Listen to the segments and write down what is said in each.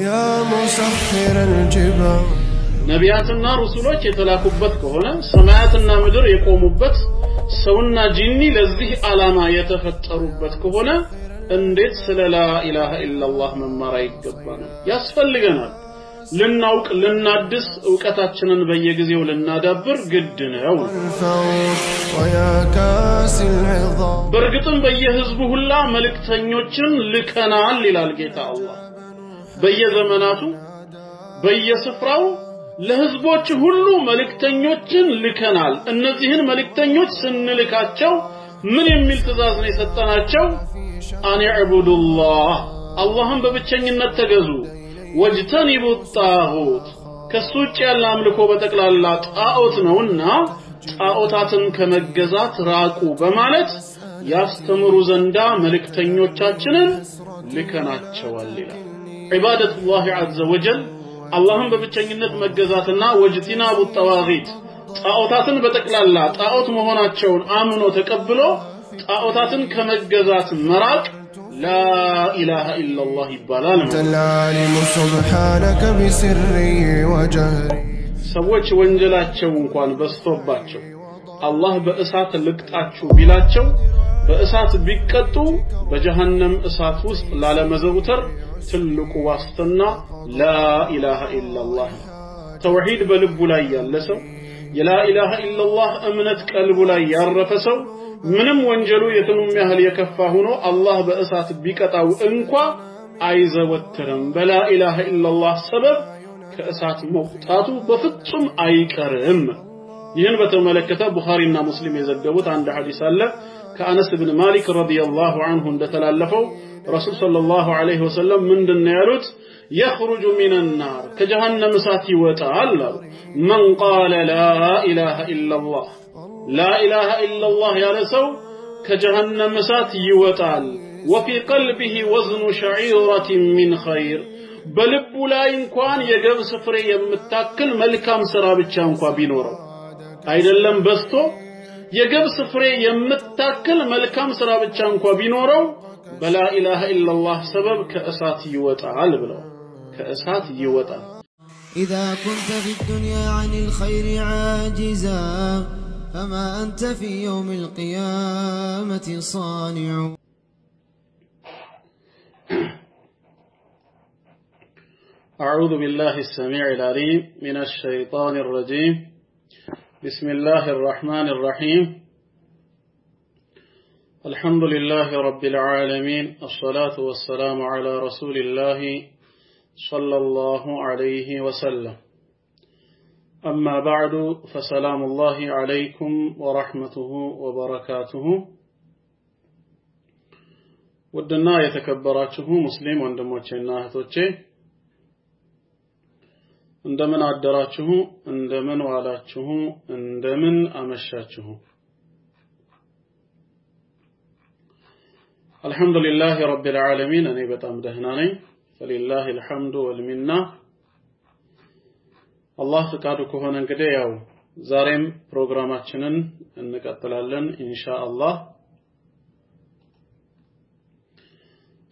يا مسخر الجبال ነቢያትና ሩሱሎች የተላኩበት ከሆነ ሰማያትና ምድር የቆሙበት ሰውና ጂኒ ለዚህ ዓላማ የተፈጠሩበት ከሆነ እንዴት ስለ ላ ኢላሃ ኢላላህ መማር አይገባንም? ያስፈልገናል። ልናውቅ ልናድስ ዕውቀታችንን በየጊዜው ልናዳብር ግድ ነው። በርግጥም በየህዝቡ ሁላ መልእክተኞችን ልከናል ይላል ጌታ አላህ። በየዘመናቱ በየስፍራው ለህዝቦች ሁሉ መልእክተኞችን ልከናል። እነዚህን መልእክተኞች ስንልካቸው ምን የሚል ትእዛዝ ነው የሰጠናቸው? አን ይዕቡዱላህ አላህን በብቸኝነት ተገዙ፣ ወጅተኒቡ ጣዖት ከሱ ውጭ ያለ አምልኮ በጠቅላላ ጣዖት ነውና ጣዖታትን ከመገዛት ራቁ በማለት ያስተምሩ ዘንዳ መልእክተኞቻችንን ልከናቸዋል ይላል። ዒባደቱላህ ዐዘ ወጀል አላህን በብቸኝነት መገዛትና ወጅቲናቡ ጣዋጊት ጣዖታትን በጠቅላላ ጣዖት መሆናቸውን አምኖ ተቀብሎ ጣዖታትን ከመገዛት መራቅ لا إله إلا الله ይባላል። العالم سبحانك بسري وجهري ሰዎች ወንጀላቸው እንኳን በስቶባቸው አላህ በእሳት ልቅጣችሁ ቢላቸው በእሳት ቢቀጡ በጀሃነም እሳት ውስጥ ላለመዘውተር ትልቁ ዋስትና ላ ኢላሃ ኢላላህ ተውሂድ በልቡ ላይ ያለ ሰው የላ ኢላሃ ኢላላህ እምነት ቀልቡ ላይ ያረፈ ሰው ምንም ወንጀሉ የቱንም ያህል የከፋ ሆኖ አላህ በእሳት ቢቀጣው እንኳ አይዘወትርም። በላ ኢላሃ ኢላላህ ሰበብ ከእሳት መውጣቱ በፍጹም አይቀርም። ይህን በተመለከተ ቡኻሪና ሙስሊም የዘገቡት አንድ ሐዲስ አለ። ከአነስ ኢብኑ ማሊክ ረዲየላሁ ዐንሁ እንደተላለፈው ረሱል ሰለላሁ ዐለይሂ ወሰለም ምንድነው ያሉት? يخرج من النار كجهنم እሳት ይወጣል من قال لا إله إلا الله لا إله إلا الله ያለ ሰው ከጀሃነም እሳት ይወጣል። وفي قلبه وزن شعيرة من خير በልቡ ላይ እንኳን የገብስ ፍሬ የምታክል መልካም ሥራ ብቻ እንኳን ቢኖረው አይደለም በስቶ የገብስ ፍሬ የምታክል መልካም ሥራ ብቻ እንኳን ቢኖረው በላ ኢላሃ ኢላላህ ሰበብ ከእሳት ይወጣል ብለው ከእሳት ይወጣል። إذا كنت في الدنيا عن الخير عاجزا فما أنت في يوم القيامة صانع. أعوذ بالله السميع العليم من الشيطان الرجيم. بسم الله الرحمن الرحيم. الحمد لله رب العالمين. الصلاة والسلام على رسول الله صلى الله عليه وسلم. أما بعد فسلام الله عليكم ورحمته وبركاته. ودنا يتكبراته مسلم وندموچنا اهتوچه እንደምን አደራችሁ እንደምን ዋላችሁ እንደምን አመሻችሁ። አልহামዱሊላሂ ረቢል ዓለሚን እኔ በጣም ደህና ነኝ። فلله الحمد والمنة. አላህ ፈቃዱ ከሆነ እንግዲህ ያው ዛሬም ፕሮግራማችንን እንቀጥላለን ኢንሻአላህ።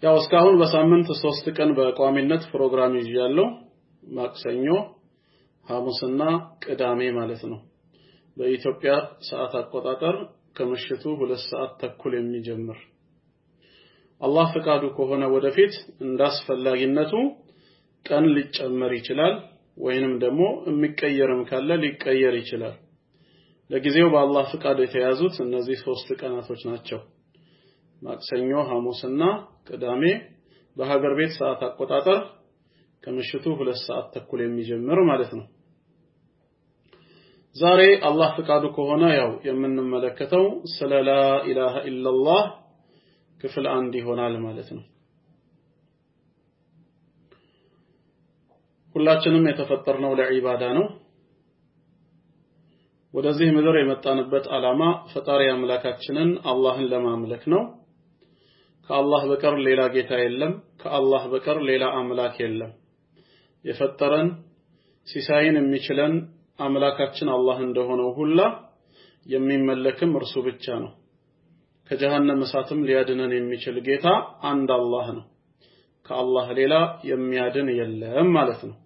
ያው እስካሁን በሳምንት 3 ቀን በቋሚነት ፕሮግራም ይያለው ማክሰኞ ሐሙስና ቅዳሜ ማለት ነው። በኢትዮጵያ ሰዓት አቆጣጠር ከምሽቱ 2 ሰዓት ተኩል የሚጀምር አላህ ፈቃዱ ከሆነ ወደፊት እንዳስፈላጊነቱ ቀን ሊጨመር ይችላል ወይንም ደግሞ የሚቀየርም ካለ ሊቀየር ይችላል። ለጊዜው በአላህ ፈቃድ የተያዙት እነዚህ 3 ቀናቶች ናቸው። ማክሰኞ ሐሙስና ቅዳሜ በሀገር ቤት ሰዓት አቆጣጠር ከምሽቱ 2 ሰዓት ተኩል የሚጀምር ማለት ነው። ዛሬ አላህ ፈቃዱ ከሆነ ያው የምንመለከተው ስለ ላ ኢላሃ ኢላላህ ክፍል 1 ይሆናል ማለት ነው። ሁላችንም የተፈጠርነው ለዒባዳ ነው። ወደዚህ ምድር የመጣንበት ዓላማ ፈጣሪ አምላካችንን አላህን ለማምለክ ነው። ከአላህ በቀር ሌላ ጌታ የለም። ከአላህ በቀር ሌላ አምላክ የለም። የፈጠረን ሲሳይን የሚችለን አምላካችን አላህ እንደሆነው ሁላ የሚመለክም እርሱ ብቻ ነው። ከጀሃነም እሳትም ሊያድነን የሚችል ጌታ አንድ አላህ ነው። ከአላህ ሌላ የሚያድን የለም ማለት ነው።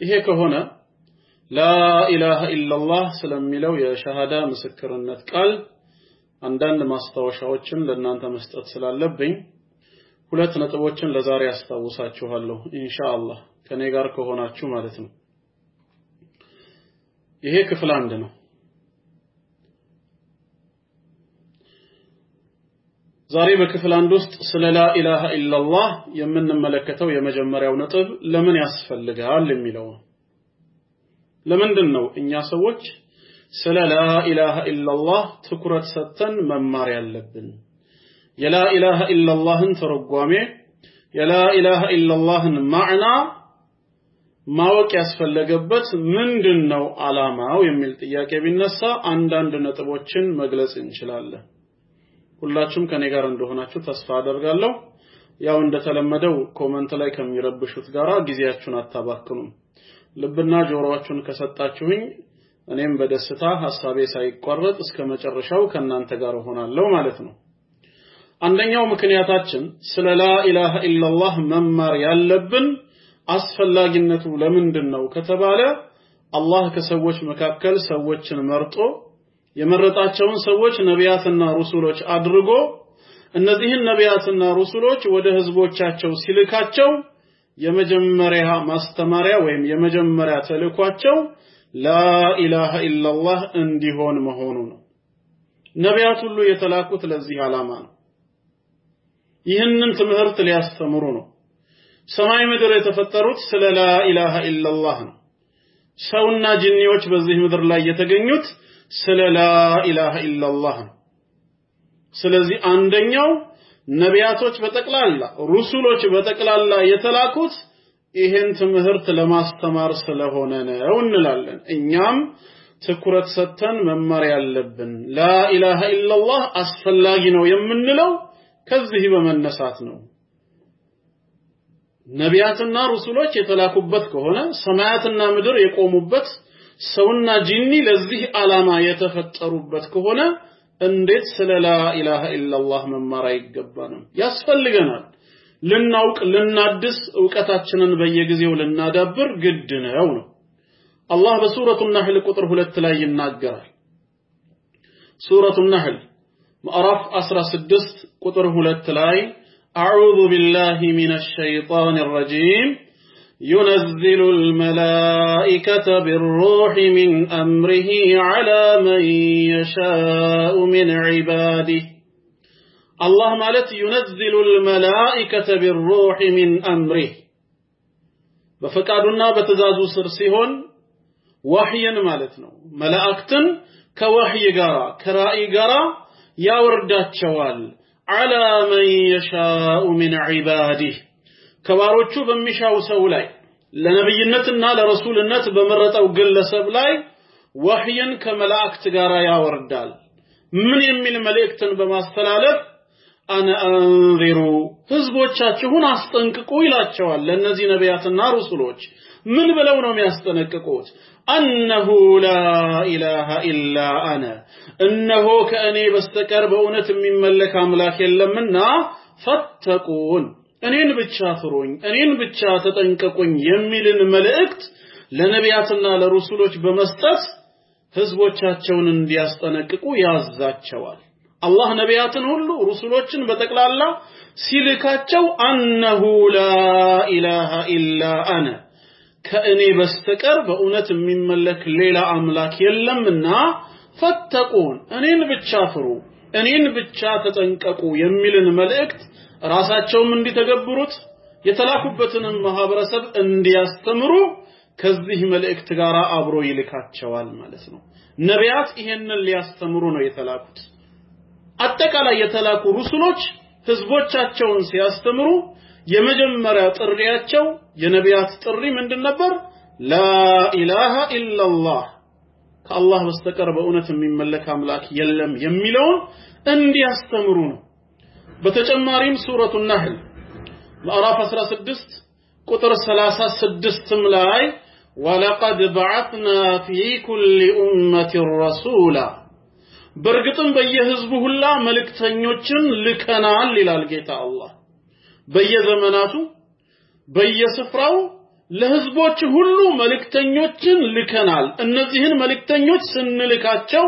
ይሄ ከሆነ ላ ኢላሃ ኢላላህ ስለሚለው የሸሃዳ ምስክርነት ቃል አንዳንድ ማስታወሻዎችን ለእናንተ መስጠት ስላለብኝ ሁለት ነጥቦችን ለዛሬ አስታውሳችኋለሁ ኢንሻአላህ ከኔ ጋር ከሆናችሁ ማለት ነው። ይሄ ክፍል 1 ነው። ዛሬ በክፍል 1 ውስጥ ስለ ላ ኢላሃ ኢላላህ የምንመለከተው የመጀመሪያው ነጥብ ለምን ያስፈልጋል የሚለው ለምንድን ነው እኛ ሰዎች ስለ ላ ኢላሃ ኢላላህ ትኩረት ሰጥተን መማር ያለብን? የላ ኢላሃ ኢላላህን ተርጓሜ የላ ኢላሃ ኢላላህን ማዕና ማወቅ ያስፈልገበት ምንድነው ዓላማው የሚል ጥያቄ ቢነሳ አንዳንድ ነጥቦችን መግለጽ እንችላለን። ሁላችሁም ከኔ ጋር እንደሆናችሁ ተስፋ አደርጋለሁ። ያው እንደተለመደው ኮሜንት ላይ ከሚረብሹት ጋራ ጊዜያችሁን አታባክኑም። ልብና ጆሮአችሁን ከሰጣችሁኝ እኔም በደስታ ሐሳቤ ሳይቋረጥ እስከ መጨረሻው ከናንተ ጋር ሆናለሁ ማለት ነው። አንደኛው ምክንያታችን ስለ ላ ኢላሃ ኢላላህ መማር ያለብን አስፈላጊነቱ ለምንድነው ከተባለ አላህ ከሰዎች መካከል ሰዎችን መርጦ የመረጣቸውን ሰዎች ነቢያትና ሩሱሎች አድርጎ እነዚህን ነቢያትና ሩሱሎች ወደ ህዝቦቻቸው ሲልካቸው የመጀመሪያ ማስተማሪያ ወይም የመጀመሪያ ተልኳቸው ላ ኢላሃ ኢላላህ እንዲሆን መሆኑ ነው። ነቢያት ሁሉ የተላኩት ለዚህ ዓላማ ነው። ይህንን ትምህርት ሊያስተምሩ ነው። ሰማይ ምድር የተፈጠሩት ስለ ላ ኢላሃ ኢላላህ ነው። ሰውና ጂኒዎች በዚህ ምድር ላይ የተገኙት ስለ ላ ኢላሃ ኢላላህ ነው። ስለዚህ አንደኛው ነቢያቶች በጠቅላላ ሩሱሎች በጠቅላላ የተላኩት ይሄን ትምህርት ለማስተማር ስለሆነ ነው እንላለን። እኛም ትኩረት ሰጥተን መማር ያለብን ላ ኢላሃ ኢላላህ አስፈላጊ ነው የምንለው ከዚህ በመነሳት ነው። ነቢያትና ሩሱሎች የተላኩበት ከሆነ ሰማያትና ምድር የቆሙበት ሰውና ጂኒ ለዚህ ዓላማ የተፈጠሩበት ከሆነ እንዴት ስለ ላ ኢላሃ ኢላላህ መማር አይገባንም? ያስፈልገናል። ልናውቅ ልናድስ ዕውቀታችንን በየጊዜው ልናዳብር ግድ ነው። አላህ በሱረቱ ነህል ቁጥር 2 ላይ ይናገራል። ሱረቱ ነህል ምዕራፍ 16 ቁጥር 2 ላይ أعوذ بالله من الشيطان الرجيم ينزل الملائكة بالروح من أمره على من يشاء من عباده الله مالت ينزل الملائكة بالروح من أمره بفقادنا بتزازو سرسيهون وحيا مالتنا ملائكتن كوحي غرا كرائي غرا يا وردات شوال على من يشاء من عباده ከባሮቹ በሚሻው ሰው ላይ ለነብይነትና ለረሱልነት በመረጠው ግለሰብ ላይ ወህይን ከመላእክት ጋር ያወርዳል። ምን የሚል መልእክትን በማስተላለፍ አነ አንዚሩ ህዝቦቻችሁን አስጠንቅቁ ይላቸዋል። ለነዚህ ነቢያትና ሩሱሎች ምን ብለው ነው የሚያስጠነቅቁት? أنه لا إله إلا أنا إنه كأني بستكر بأونة من ملك أملاك يلمنا فاتقون أنين بتشافرون أنين بتشاتتنككون يميل الملائكت لنبياتنا لرسولك بمستس ህዝቦቻቸውን እንዲያስጠነቅቁ ያዛቸዋል። አላህ ነቢያትን ሁሉ ሩሱሎችን በተቀላላ ሲልካቸው أنه لا إله إلا أنا ከእኔ በስተቀር በእውነት የሚመለክ ሌላ አምላክ የለምና ፈተቁን እኔን ብቻ ፍሩ እኔን ብቻ ተጠንቀቁ የሚልን መልእክት ራሳቸውም እንዲተገብሩት የተላኩበትን ማህበረሰብ እንዲያስተምሩ ከዚህ መልእክት ጋር አብሮ ይልካቸዋል ማለት ነው። ነቢያት ይሄንን ሊያስተምሩ ነው የተላኩት። አጠቃላይ የተላኩ ሩሱሎች ህዝቦቻቸውን ሲያስተምሩ የመጀመሪያ ጥሪያቸው የነቢያት ጥሪ ምንድን ነበር? ላ ኢላሃ ኢላላህ ከአላህ በስተቀር በእውነት የሚመለክ አምላክ የለም የሚለውን እንዲያስተምሩ ነው። በተጨማሪም ሱረቱ ነህል ምዕራፍ 16 ቁጥር 36 ላይ ወለቀድ በዐትና ፊ ኩሊ ኡመቲ ረሱላ በርግጥም በየህዝቡ ሁላ መልእክተኞችን ልከናል ይላል ጌታ አላህ። በየዘመናቱ በየስፍራው ለህዝቦች ሁሉ መልእክተኞችን ልከናል እነዚህን መልእክተኞች ስንልካቸው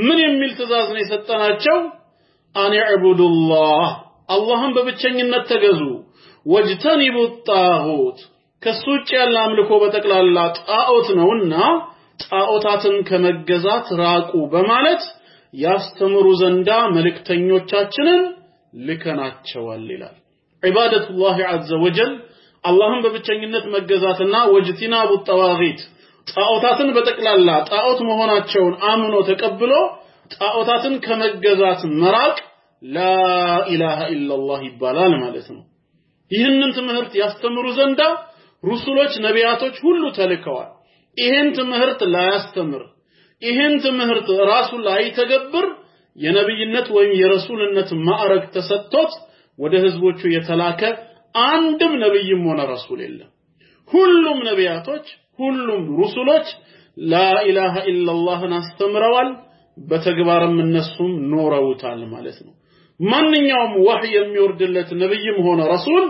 ምን የሚል ትእዛዝ ነው የሰጠናቸው አን ይዕቡዱላህ አላህን በብቸኝነት ተገዙ ወጅተኒቡ ጣዖት ከሱጭ ያለ አምልኮ በጠቅላላ ጣዖት ነውና ጣዖታትን ከመገዛት ራቁ በማለት ያስተምሩ ዘንዳ መልእክተኞቻችንን ልከናቸዋል ይላል ዒባደቱላህ ዐዘ ወጀል አላህን በብቸኝነት መገዛትና ወጅቲናቡ ጣዋጊት ጣዖታትን በጠቅላላ ጣዖት መሆናቸውን አምኖ ተቀብሎ ጣዖታትን ከመገዛት መራቅ ላ ኢላሃ ኢላላህ ይባላል ማለት ነው ይህንን ትምህርት ያስተምሩ ዘንዳ ሩሱሎች ነቢያቶች ሁሉ ተልከዋል ይሄን ትምህርት ላያስተምር ይሄን ትምህርት ራሱ ላይ ተገብር የነብይነት ወይም የረሱልነት ማዕረግ ተሰጥቶት ወደ ህዝቦቹ የተላከ አንድም ነብይም ሆነ ረሱል የለም ሁሉም ነቢያቶች ሁሉም ሩሱሎች ላ ኢላሃ ኢላላህን አስተምረዋል በተግባርም እነሱም ኖረውታል ማለት ነው ማንኛውም ወህይ የሚወርድለት ነብይም ሆነ ረሱል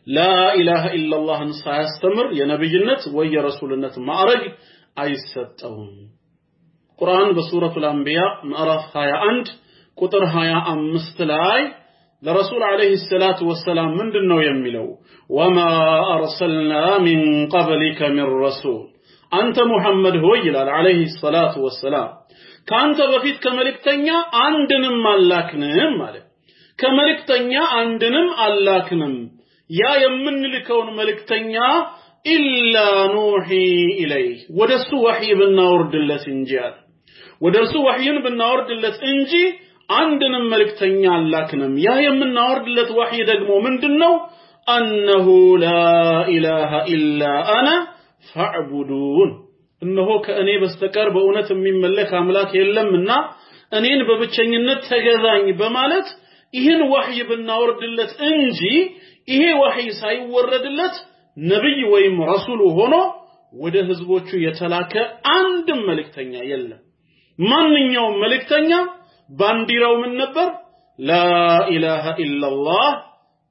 ላ ኢላሃ ኢላላህን ሳያስተምር የነብይነት ወይ የረሱልነት ማዕረግ አይሰጠውም ቁርአን በሱረቱል አንቢያ ምዕራፍ 21 ቁጥር 25 ላይ ለረሱል አለይሂ ሰላቱ ወሰላም ምንድነው የሚለው ወማ አርሰልና ሚን ቀብሊከ ሚን ረሱል አንተ ሙሐመድ ሆይ ይላል አለይሂ ሰላቱ ወሰላም ካንተ በፊት ከመልእክተኛ አንድንም አላክንም ማለት ከመልእክተኛ አንድንም አላክንም ያ የምንልከውን መልእክተኛ ኢላ ኑሂ ኢለይህ ወደሱ ወህይ ብናወርድለት እንጂ ወደሱ ወህይን ብናወርድለት እንጂ አንድንም መልእክተኛ አላክንም ያ የምናወርድለት ወህይ ደግሞ ምንድነው አነሁ ላ ኢላሃ ኢላ አና ፈዕቡዱን እነሆ ከእኔ በስተቀር በእውነት የሚመለክ አምላክ የለምና እኔን በብቸኝነት ተገዛኝ በማለት ይህን ወህይ ብናወርድለት እንጂ ይሄ ወህይ ሳይወረድለት ነብይ ወይም ረሱል ሆኖ ወደ ህዝቦቹ የተላከ አንድም መልእክተኛ የለም ማንኛውም መልእክተኛ ባንዲራው ምን ነበር ላ ኢላሃ ኢላላህ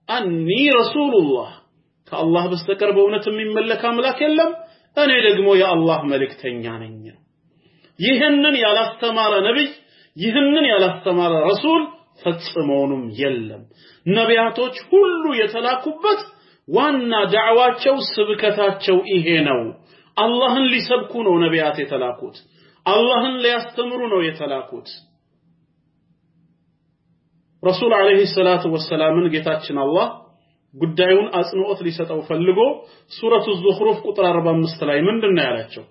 አኒ ረሱሉላህ ከአላህ በስተቀር በእውነት የሚመለክ አምላክ የለም እኔ ደግሞ የአላህ መልእክተኛ ነኝ ይህንን ያላስተማረ ነብይ ይህንን ያላስተማረ ረሱል ፈጽሞውንም የለም ነቢያቶች ሁሉ የተላኩበት ዋና ዳዕዋቸው ስብከታቸው ይሄ ነው አላህን ሊሰብኩ ነው ነቢያት የተላኩት አላህን ሊያስተምሩ ነው የተላኩት ረሱል አለይሂ ሰላቱ ወሰላምን ጌታችን አላህ ጉዳዩን አጽንኦት ሊሰጠው ፈልጎ ሱረቱ ዙኽሩፍ ቁጥር 45 ላይ ምንድነው ያላቸው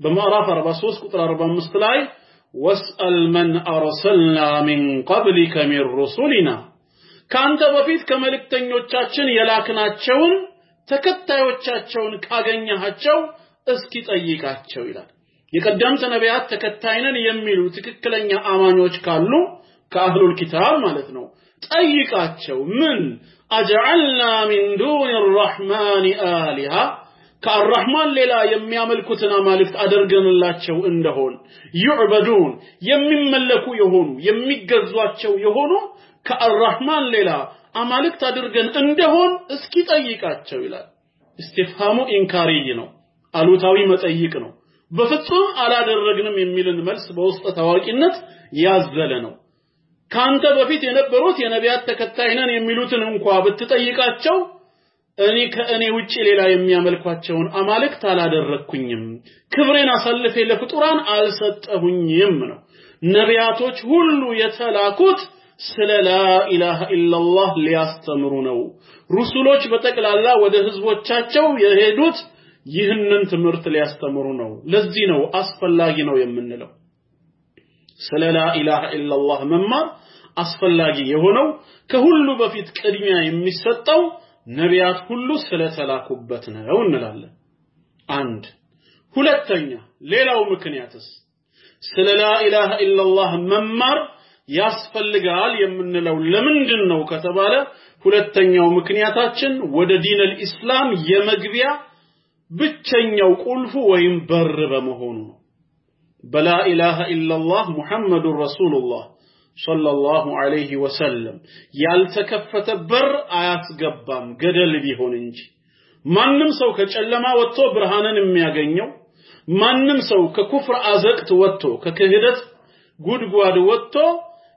በምዕራፍ 43 ቁጥር 45 ላይ ወስአል መን አርሰልና ሚን ቀብሊከ ሚን ሩሱሊና ካንተ በፊት ከመልእክተኞቻችን የላክናቸውን ተከታዮቻቸውን ካገኘሃቸው እስኪ ጠይቃቸው ይላል የቀደምት ነቢያት ተከታይነን የሚሉ ትክክለኛ አማኞች ካሉ ከአህሉል ኪታብ ማለት ነው ጠይቃቸው ምን አጀዐልና ሚን ዱኒ الرحمن آلهة ከአርራህማን ሌላ የሚያመልኩትን አማልክት አድርገንላቸው እንደሆን ይዕበዱን የሚመለኩ የሆኑ የሚገዟቸው የሆኑ ከአርራህማን ሌላ አማልክት አድርገን እንደሆን እስኪ ጠይቃቸው ይላል እስቲፍሃሙ ኢንካሪይ ነው አሉታዊ መጠይቅ ነው በፍጹም አላደረግንም የሚልን መልስ በውስጥ ታዋቂነት ያዘለ ነው ካንተ በፊት የነበሩት የነቢያት ተከታይነን የሚሉትን እንኳን ብትጠይቃቸው እኔ ከእኔ ውጪ ሌላ የሚያመልኳቸውን አማልክት አላደረኩኝም ክብሬን አሳልፌ ለፍጡራን አልሰጠሁኝም ነው ነቢያቶች ሁሉ የተላኩት ስለ ላ ኢላሃ ኢላላህ ሊያስተምሩ ነው ሩሱሎች በጠቅላላ ወደ ህዝቦቻቸው የሄዱት ይህንን ትምህርት ሊያስተምሩ ነው ለዚህ ነው አስፈላጊ ነው የምንለው ስለ ላ ኢላሃ ኢላላህ መማር አስፈላጊ የሆነው ከሁሉ በፊት ቅድሚያ የሚሰጠው ነቢያት ሁሉ ስለተላኩበት ነው እንላለን አንድ ሁለተኛ ሌላው ምክንያትስ ስለ ላ ኢላሃ ኢላላህ መማር ያስፈልጋል የምንለው ለምንድን ነው ከተባለ ሁለተኛው ምክንያታችን ወደ ዲን አልኢስላም የመግቢያ ብቸኛው ቁልፉ ወይም በር በመሆኑ ነው በላ ኢላሃ ኢላላህ ሙሐመዱር ረሱሉላህ ሰለላሁ ዐለይሂ ወሰለም ያልተከፈተ በር አያስገባም ገደል ቢሆን እንጂ ማንንም ሰው ከጨለማ ወጥቶ ብርሃንን የሚያገኘው ማንንም ሰው ከኩፍር አዘቅት ወጥቶ ከክህደት ጉድጓድ ወጥቶ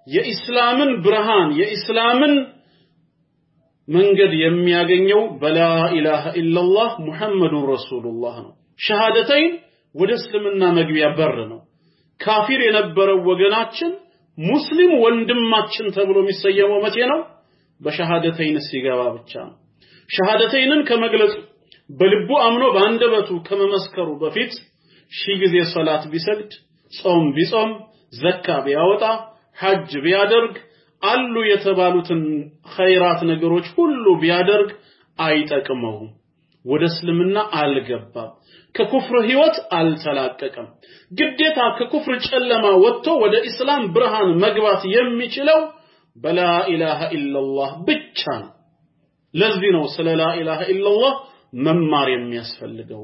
የኢስላምን ብርሃን የኢስላምን መንገድ የሚያገኘው በላ ኢላሃ ኢላላህ ሙሐመዱር ረሱሉላህ ነው ሸሃደተይን ወደ እስልምና መግቢያ በር ነው ካፊር የነበረው ወገናችን ሙስሊም ወንድማችን ተብሎ የሚሰየመው መቼ ነው በሸሃደተይን ሲገባ ብቻ ነው ሸሃደተይንን ከመግለጽ በልቡ አምኖ በአንደበቱ ከመመስከሩ በፊት ሺህ ጊዜ ሶላት ቢሰግድ ጾም ቢጾም ዘካ ቢያወጣ ሐጅ ቢያደርግ አሉ የተባሉትን ኸይራት ነገሮች ሁሉ ቢያደርግ አይጠቅመውም ወደ እስልምና አልገባም ከኩፍር ህይወት አልተላቀቀም ግዴታ ከኩፍር ጨለማ ወጥቶ ወደ እስላም ብርሃን መግባት የሚችለው በላ ኢላሃ ኢላላህ ብቻ ነው ለዚህ ነው ስለ ላ ኢላሃ ኢላላህ መማር የሚያስፈልገው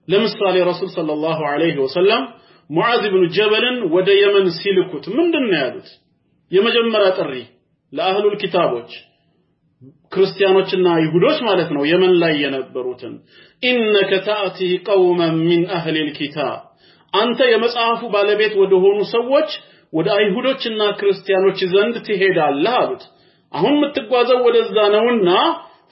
ለምሳሌ ረሱል ሰለላሁ ዐለይሂ ወሰለም ሙዓዝ ኢብኑ ጀበልን ወደ የመን ሲልኩት ምንድነው ያሉት የመጀመሪያ ጥሪ ለአህሉል ኪታቦች ክርስቲያኖችና ይሁዶች ማለት ነው የመን ላይ የነበሩትን ኢነከ ታአቲ ቀውመን ሚን አህሊል ኪታብ አንተ የመጽሐፉ ባለቤት ወደ ሆኑ ሰዎች ወደ አይሁዶችና ክርስቲያኖች ዘንድ ትሄዳለህ አሉት አሁን የምትጓዘው ወደዛ ነውና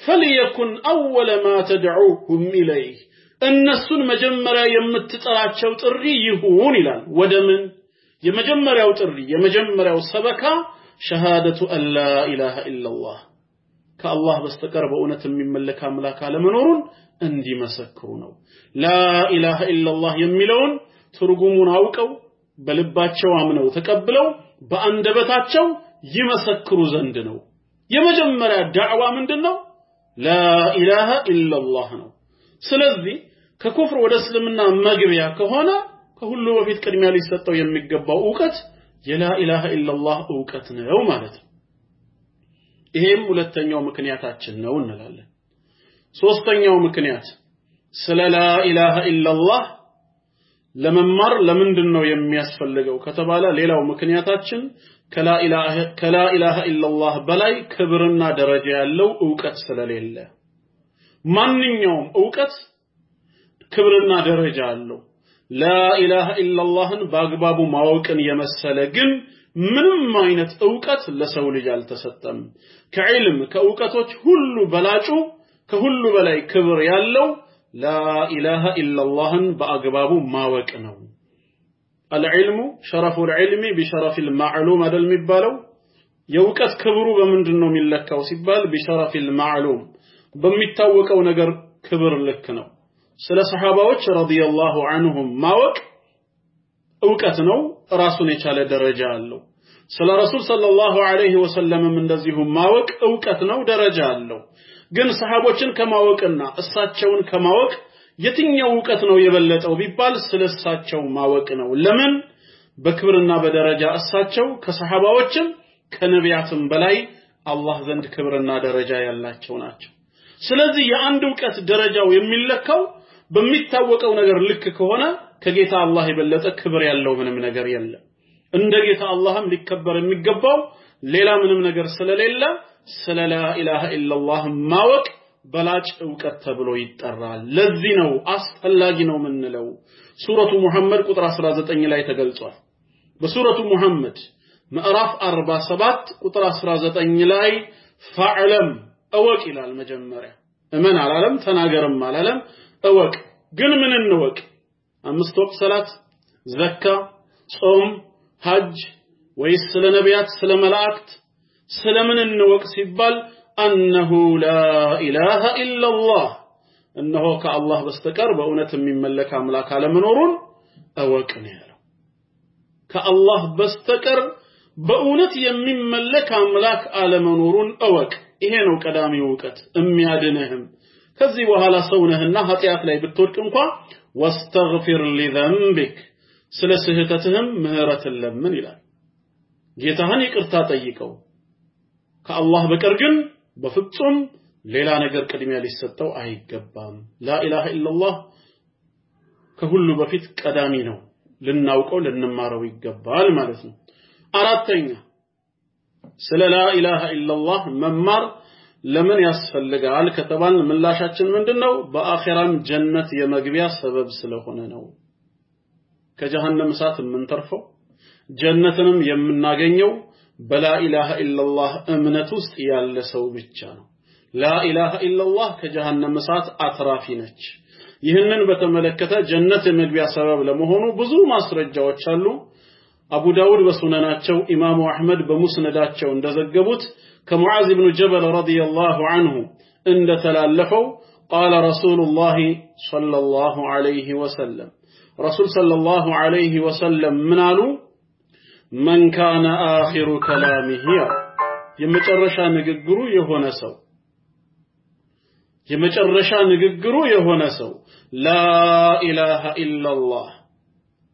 فليكن اول ما تدعوهم اليه እነሱን መጀመሪያ የምትጠራቸው ጥሪ ይሁን ይላል ወደምን የመጀመሪያው ጥሪ የመጀመሪያው ሰበካ ሸሃደቱ አላ ኢላሃ ኢላላህ ከአላህ በስተቀር በእውነት የሚመለክ አምላክ አለመኖሩን እንዲመሰክሩ ነው ላ ኢላሃ ኢላላህ የሚለውን ትርጉሙን አውቀው በልባቸው አምነው ተቀብለው በአንደበታቸው ይመሰክሩ ዘንድ ነው የመጀመሪያ ዳዕዋ ምንድነው ላ ኢላሃ ኢላላህ ነው ስለዚህ ከኩፍር ወደ እስልምና መግቢያ ከሆነ ከሁሉ በፊት ቅድሚያ ሊሰጠው የሚገባው ዕውቀት የላ ኢላሃ ኢላላህ ዕውቀት ነው ማለት ነው ይሄም ሁለተኛው ምክንያታችን ነው እንላለን ሶስተኛው ምክንያት ስለ ላ ኢላሃ ኢላላህ ለመማር ለምንድነው የሚያስፈልገው ከተባለ ሌላው ምክንያታችን ከላ ኢላሃ ኢላላህ በላይ ክብርና ደረጃ ያለው ዕውቀት ስለሌለ ማንኛውም ዕውቀት ክብርና ደረጃ አለው ላ ኢላሃ ኢላላህን በአግባቡ ማወቅን የመሰለ ግን ምንም አይነት ዕውቀት ለሰው ልጅ አልተሰጠም ከዕልም ከዕውቀቶች ሁሉ በላጩ ከሁሉ በላይ ክብር ያለው ላ ኢላሃ ኢላላህን በአግባቡ ማወቅ ነው العلم شرف العلم بشرف المعلوم هذا المبالو የዕውቀት ክብሩ በምንድነው የሚለካው ሲባል بشرف المعلوم በሚታወቀው ነገር ክብር ልክ ነው ስለ ሰሃባዎች ረዲየላሁ ዐንሁም ማወቅ ዕውቀት ነው ራሱን የቻለ ደረጃ አለው ስለ ረሱል ሰለላሁ ዐለይሂ ወሰለም እንደዚሁ ማወቅ ዕውቀት ነው ደረጃ አለው ግን ሰሃቦችን ከማወቅና እሳቸውን ከማወቅ የትኛው ዕውቀት ነው የበለጠው ቢባል ስለሳቸው ማወቅ ነው ለምን በክብርና በደረጃ እሳቸው ከሰሃባዎችም ከነቢያትም በላይ አላህ ዘንድ ክብርና ደረጃ ያላቸው ናቸው ስለዚህ የአንድ ዕውቀት ደረጃው የሚለካው በሚታወቀው ነገር ልክ ከሆነ ከጌታ አላህ የበለጠ ክብር ያለው ምንም ነገር የለም እንደ ጌታ አላህም ሊከበር የሚገባው ሌላ ምንም ነገር ስለሌለ ስለ ላ ኢላሃ ኢላላህ ማወቅ በላጭ ዕውቀት ተብሎ ይጠራል ለዚህ ነው አስፈላጊ ነው ምንለው ሱረቱ ሙሐመድ ቁጥር 19 ላይ ተገልጿል በሱረቱ ሙሐመድ ምዕራፍ 47 ቁጥር 19 ላይ ፈዕለም እወቅ ይላል መጀመሪያ እመን አላለም ተናገርም አላለም እወቅ ግን ምን እንወቅ አምስት ወቅት ሰላት ዘካ ጾም ሐጅ ወይስ ስለ ነቢያት ስለ መላእክት ስለምን እንወቅ ሲባል أنه لا إله إلا الله أنه كالله بستكر بأونة من ملك أملاك على منورون أوكني له كالله بستكر بأونة من ملك أملاك على منورون أوك إهنو كدامي وكت أمي عدنهم كذي وهلا صونهن هاتيات لي بالتركم واستغفر لذنبك سلسهتتهم مهرة اللمن إلى جيتهني كرتاتيكو كالله بكرجن በፍጹም ሌላ ነገር ቅድሚያ ሊሰጠው አይገባም ላ ኢላሃ ኢላላህ ከሁሉ በፊት ቀዳሚ ነው ልናውቀው ልንማረው ይገባል ማለት ነው አራተኛ ስለ ላ ኢላሃ ኢላላህ መማር ለምን ያስፈልጋል ከተባል ምላሻችን ምንድነው በአኺራም ጀነት የመግቢያ ሰበብ ስለሆነ ነው ከጀሃነም እሳት የምንተርፈው ጀነትንም የምናገኘው በላ ኢላሃ ኢላላህ እምነት ውስጥ ያለ ሰው ብቻ ነው ላ ኢላሃ ኢላላህ ከጀሃነም እሳት አትራፊ ነች ይህንን በተመለከተ ጀነት የመግቢያ ሰበብ ለመሆኑ ብዙ ማስረጃዎች አሉ አቡ ዳውድ በሱነናቸው ኢማሙ አህመድ በሙስነዳቸው እንደዘገቡት ከሙዓዝ ኢብኑ ጀበል ረዲየላሁ ዐንሁ እንደተላለፈው قال رسول الله صلى الله عليه وسلم رسول صلى الله عليه وسلم منالو من كان آخر كلامه የመጨረሻ ንግግሩ የሆነ ሰው لا إله إلا الله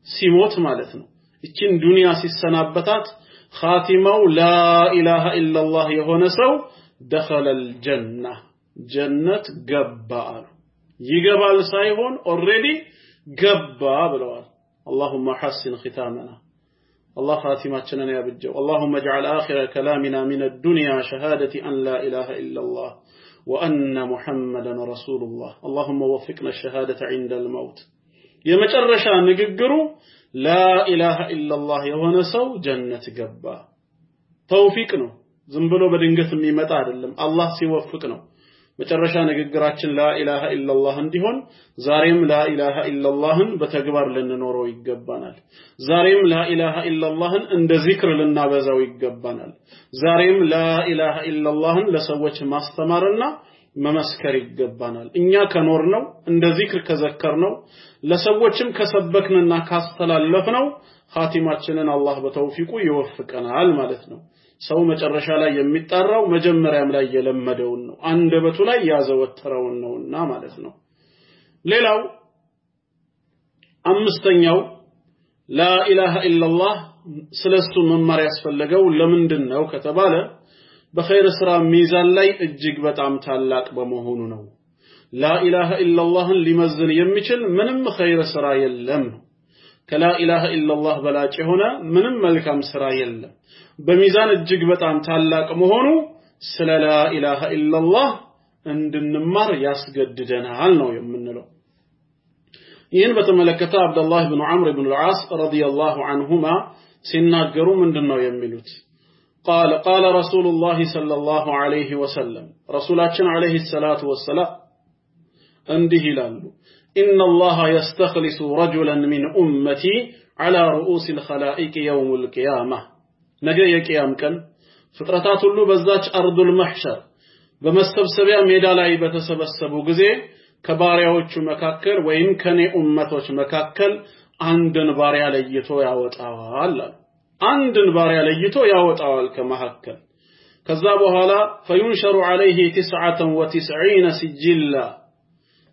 ሲሞት ማለት ነው እቺን ዱንያ ሲሰናበታት خاتمው لا إله إلا الله የሆነ ሰው دخل الجنة جنة ገባ ይገባል ሳይሆን already ገባ ብለዋል اللهم حسن ختامنا الله خاتمتنا يا بجو اللهم اجعل آخر كلامنا من الدنيا شهادة أن لا إله إلا الله وأن محمدا رسول الله اللهم وفقنا الشهادة عند الموت يمجرشا نغغرو لا إله إلا الله يهونه سو جنة ገባ توفيق ነው ዝም ብሎ በድንገት የሚመጣ አይደለም አላህ ሲወፍቅ ነው መጨረሻ ንግግራችን ላ ኢላሃ ኢላላህ እንዲሆን ዛሬም ላ ኢላሃ ኢላላህን በተግባር ልንኖረው ይገባናል ዛሬም ላ ኢላሃ ኢላላህን እንደ ዚክር ልናበዛው ይገባናል ዛሬም ላ ኢላሃ ኢላላህን ለሰዎች ማስተማርና መመስከር ይገባናል እኛ ከኖርነው እንደ ዚክር ከዘከርነው ለሰዎችም ከሰበክንና ካስተላለፍነው ኻቲማችንን አላህ በተውፊቁ ይወፍቀናል ማለት ነው ሰው መጨረሻ ላይ የሚጣራው መጀመሪያም ላይ የለመደው ነው አንደበቱ ላይ ያዘወተረው ነውና ማለት ነው ሌላው አምስተኛው ላ ኢላሃ ኢላላህ ስለሱ መማር ያስፈልገው ለምንድነው ከተባለ በኸይር ስራ ሚዛን ላይ እጅግ በጣም ታላቅ በመሆኑ ነው ላ ኢላሃ ኢላላህን ሊመዝን የሚችል ምንም ኸይር ስራ የለም ከላ ኢላሃ ኢላላህ በላጭ ሆነ ምንም መልካም ስራ የለም በሚዛን እጅግ በጣም ታላቅ መሆኑ ስለ ላ ኢላሃ ኢላላህ እንድንማር ያስገድደናል ነው የምንለው ይህን በተመለከተ አብዱላህ ኢብኑ ዐምር ኢብኑ አልዓስ ረዲየላሁ ዐንሁማ ሲናገሩ ምንድነው የሚሉት قال رسول الله صلى الله عليه وسلم رسولاتنا عليه الصلاه والسلام እንዲህ ይላሉ إن الله يستخلص رجلا من أمتي على رؤوس الخلائق يوم القيامة ነገ የቂያም ቀን ፍጥረታት ሁሉ በዛች አርዱል መህሸር በመሰብሰቢያ ሜዳ ላይ በተሰበሰቡ ጊዜ ከባሪያዎቹ መካከል ወይም ከኔ ኡመቶች መካከል አንድን ባሪያ ለይቶ ያወጣዋል አንድን ባሪያ ለይቶ ያወጣዋል ከመካከል ከዛ በኋላ فينشر عليه 99 سجلا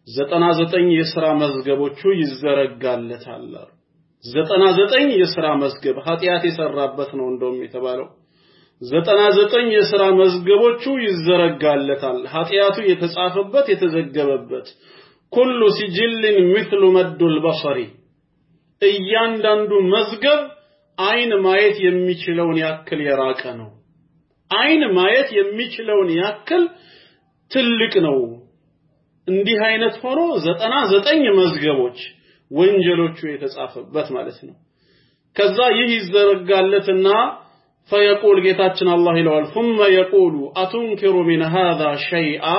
99 የሥራ መዝገቦቹ ይዘረጋለታል 99 የሥራ መዝገብ ኃጢያት የሰራበት ነው እንደውም የተባለው 99 የሥራ መዝገቦቹ ይዘረጋለታል ኃጢያቱ የተጻፈበት የተዘገበበት ኩሉ ሲጅልን مثل مد البصر እያንዳንዱ መዝገብ አይን ማየት የሚችለውን ያክል የራቀ ነው አይን ማየት የሚችለውን ያክል ትልቅ ነው እንዲህ አይነት ሆኖ 99 መዝገቦች ወንጀሎቹ የተጻፈበት ማለት ነው ከዛ ይህ ይዘረጋለትና فيقول ጌታችን አላህ ይለዋል ثم يقول اتنكر من هذا شيئا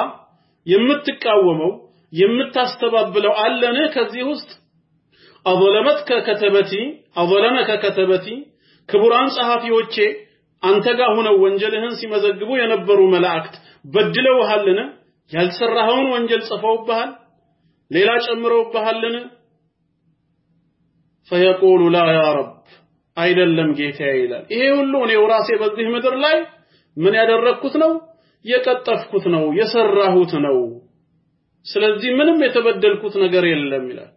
የምትቃወመው የምታስተባብለው አለነ ከዚህ ውስጥ አظلمك كتبتي ክቡራን ጸሐፊዎቼ አንተ ጋር ሆነው ወንጀልህን ሲመዘግቡ የነበሩ መላእክት በድለውሃልና ያልሰራኸውን ወንጀል ጽፈውብሃል ሌላ ጨምረውብሃልና فيقول لا يا رب አይደለም ጌታዬ ይላል ይሄ ሁሉ ነው ራሴ በዚህ ምድር ላይ ምን ያደረኩት ነው የቀጠፍኩት ነው የሰራሁት ነው ስለዚህ ምንም የተበደልኩት ነገር የለም ይላል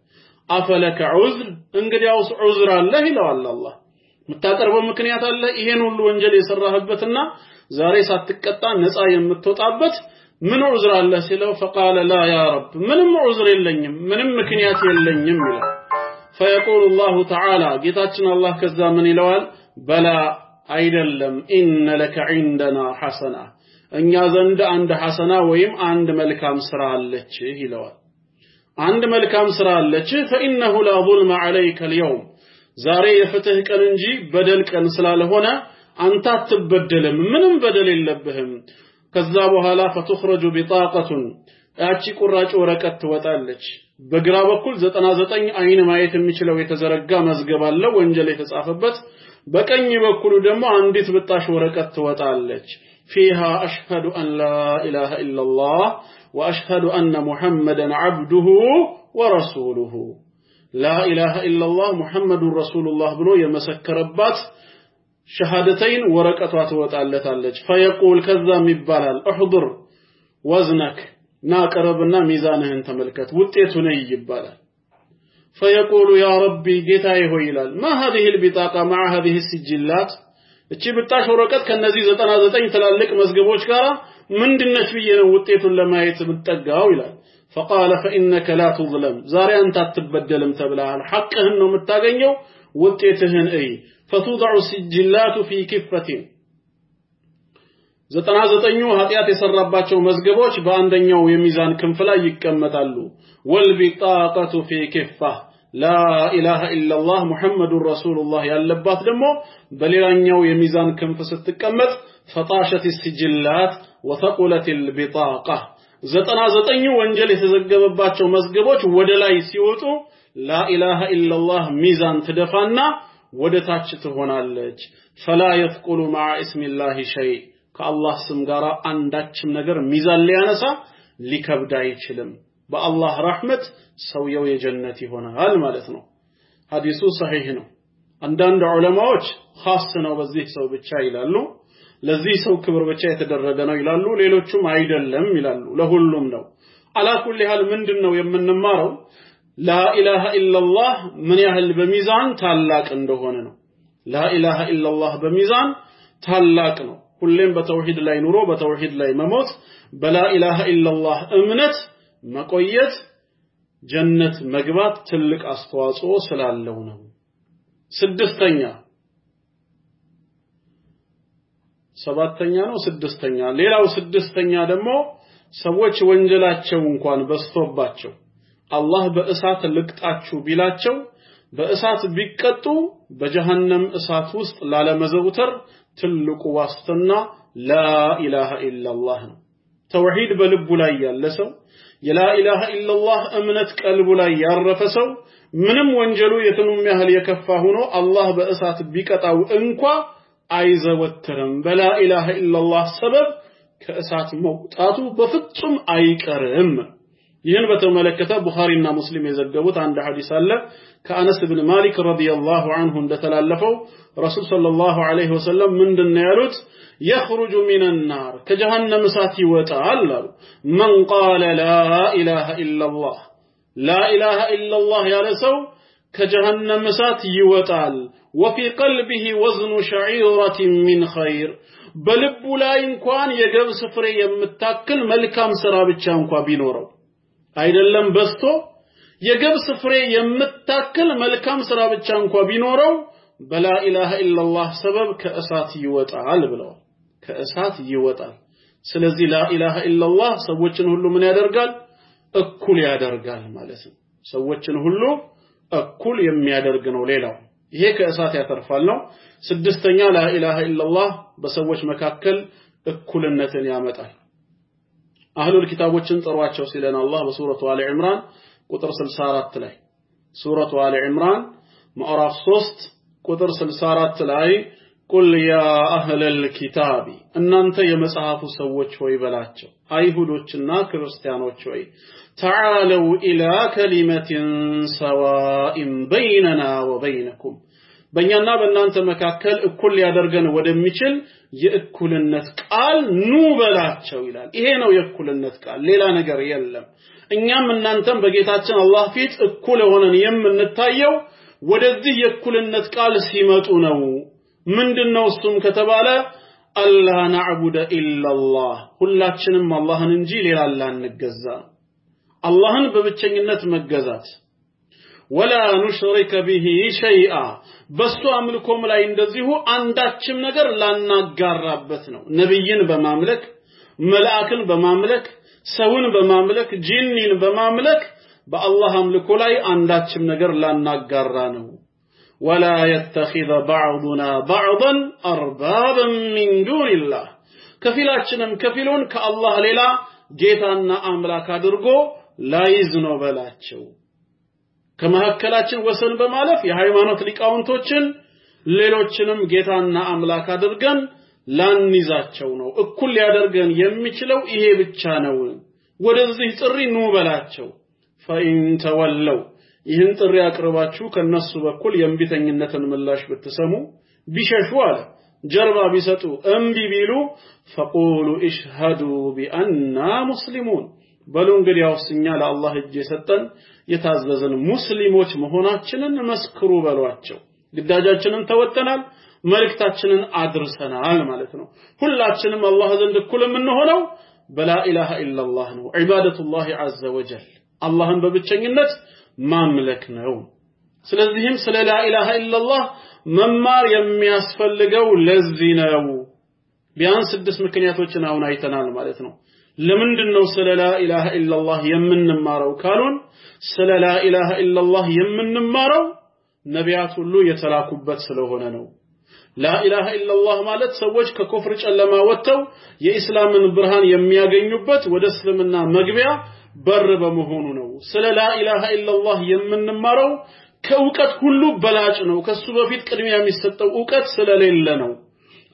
አፈለከ ዑዝር እንግዲያውስ ዑዝር አለ ይላል አላህ መታቀርበው ምክንያት አለ ይሄን ሁሉ ወንጀል የሰራህበትና ዛሬ ሳትቀጣ ነፃ የምትወጣበት ምን ዑዝር አለ ሲለው فقال لا يا رب ምንም ዑዝር የለኝም ምንም ምክንያት የለኝም ይላል فيقول الله تعالى ጌታችን አላህ ከዛ ምን ይለዋል በላ አይደለም ኢነ ለከ ዒንደና ሐሰና እኛ ዘንድ አንድ ሐሰና ወይም አንድ መልካም ስራ አለች ይለዋል አንድ መልካም ስራ አለች فإنه لا ظلم عليك اليوم ዛሬ የፍትህ ቀን እንጂ በደል ቀን ስላልሆነ አንተ አትበደልም ምንም በደል የለብህም ከዛ በኋላ فتخرج بطاقة ያቺ ቁራጭ ወረቀት ትወጣለች በግራ በኩል 99 አይን ማየት የሚችለው የተዘረጋ መዝገብ አለ ወንጀል የተጻፈበት በቀኝ በኩል ደግሞ አንዲት ብጣሽ ወረቀት ትወጣለች فيها أشهد أن لا إله إلا الله وأشهد أن محمدا عبده ورسوله لا إله إلا الله محمد رسول الله بلو يمسكربات شهادتين ورقة وتوتالتالج فيقول كذا مبالال احضر وزنك ناقربنا ميزانهن تملكت وطيتو يبالال فيقول يا ربي ጌታዬ ሆይ ይላል ما هذه البطاقة مع هذه السجلات እቺ ብጣሽ ወረቀት ከነዚህ 99 ትላልቅ መዝገቦች ጋር ምንድነች ብዬ ነው ውጤቱን ለማየት ምትጠጋው ይላል فقال فإنك لا تظلم ዛሬ አንተ አትበደልም ተብለሃል ሐቅህን ነው የምታገኘው ውጤትህን እይ فتوضع السجلات في كفة 99 ኃጢያት የሰራባቸው መዝገቦች በአንደኛው የሚዛን ክንፍ ላይ ይቀመጣሉ والبطاقة في كفة لا إله إلا الله محمد رسول الله ያለባት ደግሞ በሌላኛው የሚዛን ክንፍ ስትቀመጥ فطاشت السجلات وثقلت البطاقة 99 ወንጀል የተዘገበባቸው መዝገቦች ወደ ላይ ሲወጡ لا إله إلا الله ሚዛን ትደፋና ወደ ታች ትሆናለች فلا يثقل مع اسم الله شيء ከአላህ ስም ጋር አንዳችም ነገር ሚዛን ሊያነሳ ሊከብድ አይችልም በአላህ ረህመት ሰውየው የጀነት ይሆናል ማለት ነው ሐዲሱ ሰሂህ ነው አንዳንድ ዑለማዎች ኻስ ነው በዚህ ሰው ብቻ ይላሉ ለዚህ ሰው ክብር ብቻ የተደረገ ነው ይላሉ ሌሎቹም አይደለም ይላሉ ለሁሉም ነው አላ ኩሊ ሐል ምንድነው የምንማረው لا إله إلا الله من يهل بميزان ታላቅ እንደሆነ ነው لا إله إلا الله በሚዛን ታላቅ ነው ሁሌም በተውሂድ ላይ ኑሮ በተውሂድ ላይ መሞት በላ ኢላሃ ኢላላህ እምነት መቆየት ጀነት መግባት ትልቅ አስተዋጽኦ ስላለው ነው ስድስተኛ ሰባተኛ ነው ስድስተኛ ሌላው ስድስተኛ ደግሞ ሰዎች ወንጀላቸው እንኳን በስቶባቸው አላህ በእሳት ልቅጣችሁ ቢላቸው በእሳት ቢቀጡ በጀሃነም እሳት ውስጥ ላለመዘውተር ትልቁ ዋስትና لا إله إلا الله توحيد በልቡ ላይ ያለ ሰው የላ ኢላሃ ኢላላህ እምነት ቀልቡ ላይ ያረፈ ሰው ምንም ወንጀሉ የትኑም ያህል የከፋ ሆኖ አላህ በእሳት ቢቀጣው እንኳ አይዘወትርም በላ ኢላሃ ኢላላህ ሰበብ ከእሳት መውጣቱ በፍጹም አይቀርም ይህን በተመለከተ ቡኻሪና ሙስሊም የዘገቡት አንድ ሐዲስ አለ ከአነስ ኢብኑ ማሊክ ረዲየላሁ ዐንሁ እንደተላለፈው ረሱል ሰለላሁ ዐለይሂ ወሰለም ምንድነው ያሉት يخرج من النار كجهنم እሳት ይወጣል አሉ من قال لا اله الا الله لا اله الا الله ያለ ሰው ከጀሃነም እሳት ይወጣል وفي قلبه وزن شعيرة من خير በልቡ ላይ እንኳን የገብስ ፍሬ የምታክል መልካም ስራ ብቻ እንኳን ቢኖረው አይደለም በስቶ የገብስ ፍሬ የምታክል መልካም ስራ ብቻ እንኳን ቢኖረው በላ ኢላሃ ኢላላህ ሰበብ ከእሳት ይወጣል ብለው ከእሳት ይወጣል ስለዚህ ላ ኢላሃ ኢላላህ ሰዎችን ሁሉ ምን ያደርጋል እኩል ያደርጋል ማለት ነው ሰዎችን ሁሉ እኩል የሚያደርግ ነው ሌላው ይሄ ከእሳት ያተርፋል ነው ስድስተኛ ላ ኢላሃ ኢላላህ በሰዎች መካከል እኩልነትን ያመጣል አህሉል ኪታቦችን ጥሯቸው ሲለን አላህ በሱረቱ አሊ ኢምራን ቁጥር 64 ላይ ሱረቱ አሊ ኢምራን ምዕራፍ 3 ቁጥር 64 ላይ ቁል ያ አህለል ኪታቢ እናንተ የመጽሐፉ ሰዎች ሆይ በላቸው አይሁዶችና ክርስቲያኖች ሆይ ተዓለው ኢላ ከሊመቲን ሰዋኢን በይነና ወበይነኩም በእኛና በእናንተ መካከል እኩል ያደርገን ወደሚችል የእኩልነት ቃል ኑ በላቸው ይላል ይሄ ነው የእኩልነት ቃል ሌላ ነገር የለም እኛም እናንተም በጌታችን አላህ ፊት እኩል ሆነን የምንታየው ወደዚህ የእኩልነት ቃል ሲመጡ ነው ምንድነው እሱም ከተባለ አላህ ነዕቡደ ኢላላህ ሁላችንም አላህን እንጂ ሌላ አላህን እንገዛ አላህን በብቸኝነት መገዛት ولا نشرك به شيئا በሱ አምልኮም ላይ እንደዚሁ አንዳችም ነገር ላናጋራበት ነው ነብይን በማምለክ መላእክን በማምለክ ሰውን በማምለክ ጂኒን በማምለክ በአላህ አምልኮ ላይ አንዳችም ነገር ላናጋራ ነው ولا يتخذ بعضنا بعضا اربابا من دون الله ከፊላችንም ከፊሉን ከአላህ ሌላ ጌታና አምላክ አድርጎ ላይዝ ነው በላቸው ከመሐከላችን ወሰን በማለፍ የሃይማኖት ሊቃውንቶችን ሌሎችንም ጌታና አምላክ አድርገን ላንይዛቸው ነው እኩል ያደርገን የሚችለው ይሄ ብቻ ነው ወደዚህ ጥሪ ኑ በላቸው فإن تولوا ይህን ጥሪ አቅርባችሁ ከነሱ በኩል የእምቢተኝነትን ምላሽ ብትሰሙ ቢሸሹ አለ ጀርባ ቢሰጡ እምቢ ቢሉ فقولوا اشهدوا بأننا مسلمون በሉ እንግዲያውስ እኛ ለአላህ እጅ የሰጠን የታዘዝን ሙስሊሞች መሆናችንን መስክሩ በሏቸው ግዳጃችንን ተወጥተናል መልእክታችንን አድርሰናል ማለት ነው ሁላችንም አላህ ዘንድ እኩል የምንሆነው በላ ኢላሃ ኢላላህ ነው ዒባደቱላህ ዐዘ ወጀል አላህን በብቸኝነት ማምለክ ነው ስለዚህም ስለ ላ ኢላሃ ኢላላህ መማር የሚያስፈልገው ለዚህ ነው ቢያንስ 6 ምክንያቶችን አሁን አይተናል ማለት ነው ለምንድነው ስለ ላ ኢላሃ ኢላላህ የምንማረው ካሉን ስለ ላ ኢላሃ ኢላላህ የምንማረው ነቢያት ሁሉ የተላኩበት ስለሆነ ነው ላ ኢላሃ ኢላላህ ማለት ሰዎች ከኩፍር ጨለማ ወጥተው የኢስላምን ብርሃን የሚያገኙበት ወደ እስልምና መግቢያ በር በመሆኑ ነው ስለ ላ ኢላሃ ኢላላህ የምንማረው ከዕውቀት ሁሉ በላጭ ነው ከሱ በፊት ቅድሚያ የሚሰጠው ዕውቀት ስለሌለ ነው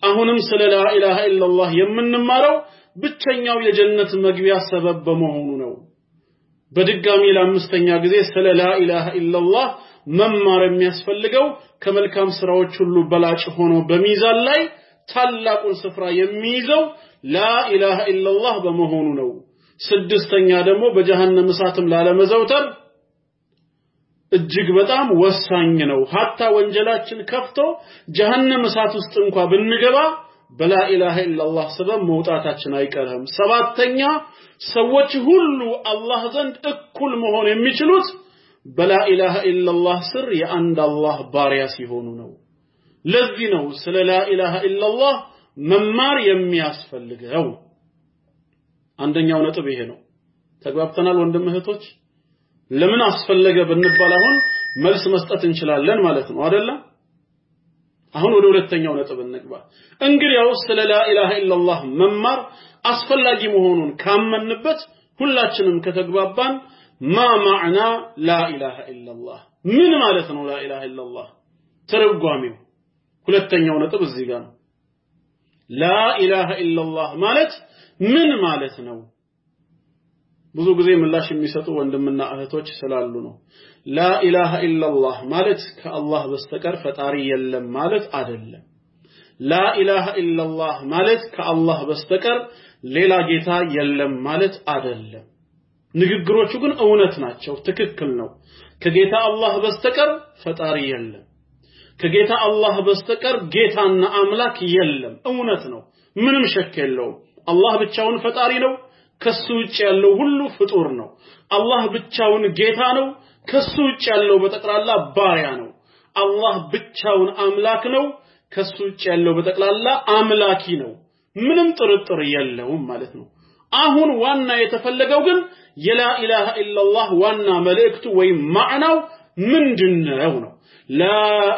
አሁንም ስለ ላ ኢላሃ ኢላላህ የምንማረው ብቸኛው የጀነት መግቢያ ሰበብ በመሆኑ ነው በድጋሚ ለአምስተኛ ጊዜ ስለ ላ ኢላሃ ኢላላህ መማር የሚያስፈልገው ከመልካም ስራዎች ሁሉ በላጭ ሆኖ በሚዛን ላይ ታላቁን ስፍራ የሚይዘው ላ ኢላሃ ኢላላህ በመሆኑ ነው ስድስተኛ ደግሞ በጀሃነም እሳትም ላለመዘውተር እጅግ በጣም ወሳኝ ነው hatta ወንጀላችን ከፍቶ ጀሃነም እሳት ውስጥ እንኳን ብንገባ በላ ኢላሃ ኢላላህ ሰበብ መውጣታችን አይቀርም ሰባተኛ ሰዎች ሁሉ አላህ ዘንድ እኩል መሆን የሚችሉት በላ ኢላሃ ኢላላህ ስር የአንድ አላህ ባሪያ ሲሆኑ ነው ለዚህ ነው ስለ ላ ኢላሃ ኢላላህ መማር የሚያስፈልገው አንደኛው ነጥብ ይሄ ነው ተግባብተናል ወንድም እህቶች ለምን አስፈለገ ብንባል አሁን መልስ መስጠት እንችላለን ማለት ነው አይደል አሁን ወደ ሁለተኛው ነጥብ እንግባ እንግዲያው ስለ ላ ኢላሃ ኢላላህ መማር አስፈላጊ መሆኑን ካመንበት ሁላችንም ከተግባባን ማ ማዕና ላ ኢላሃ ኢላላህ ምን ማለት ነው ላ ኢላሃ ኢላላህ ተርጓሚው ሁለተኛው ነጥብ እዚህ ጋር ነው ላ ኢላሃ ኢላላህ ማለት ምን ማለት ነው ብዙ ጊዜ ምላሽ የሚሰጡ ወንድምና እህቶች ስላሉ ነው ላ ኢላሃ ኢላላህ ማለት ከአላህ በስተቀር ፈጣሪ የለም ማለት አይደለም ላ ኢላሃ ኢላላህ ማለት ከአላህ በስተቀር ሌላ ጌታ የለም ማለት አይደለም ንግግሮቹ ግን እውነት ናቸው ትክክል ነው ከጌታ አላህ በስተቀር ፈጣሪ የለም ከጌታ አላህ በስተቀር ጌታና አምላክ የለም እውነት ነው ምንም ሸክ የለውም አላህ ብቻውን ፈጣሪ ነው ከሱ ውጭ ያለው ሁሉ ፍጡር ነው አላህ ብቻውን ጌታ ነው ከሱ ውጭ ያለው በተቀላላ ባሪያ ነው አላህ ብቻውን አምላክ ነው ከሱ ውጭ ያለው በተቀላላ አምላኪ ነው ምንም ጥርጥር የለውም ማለት ነው አሁን ዋና የተፈለገው ግን የላ ኢላሃ ኢላላህ ዋና መልእክቱ ወይ ማዕናው ምንድነው ነው ላ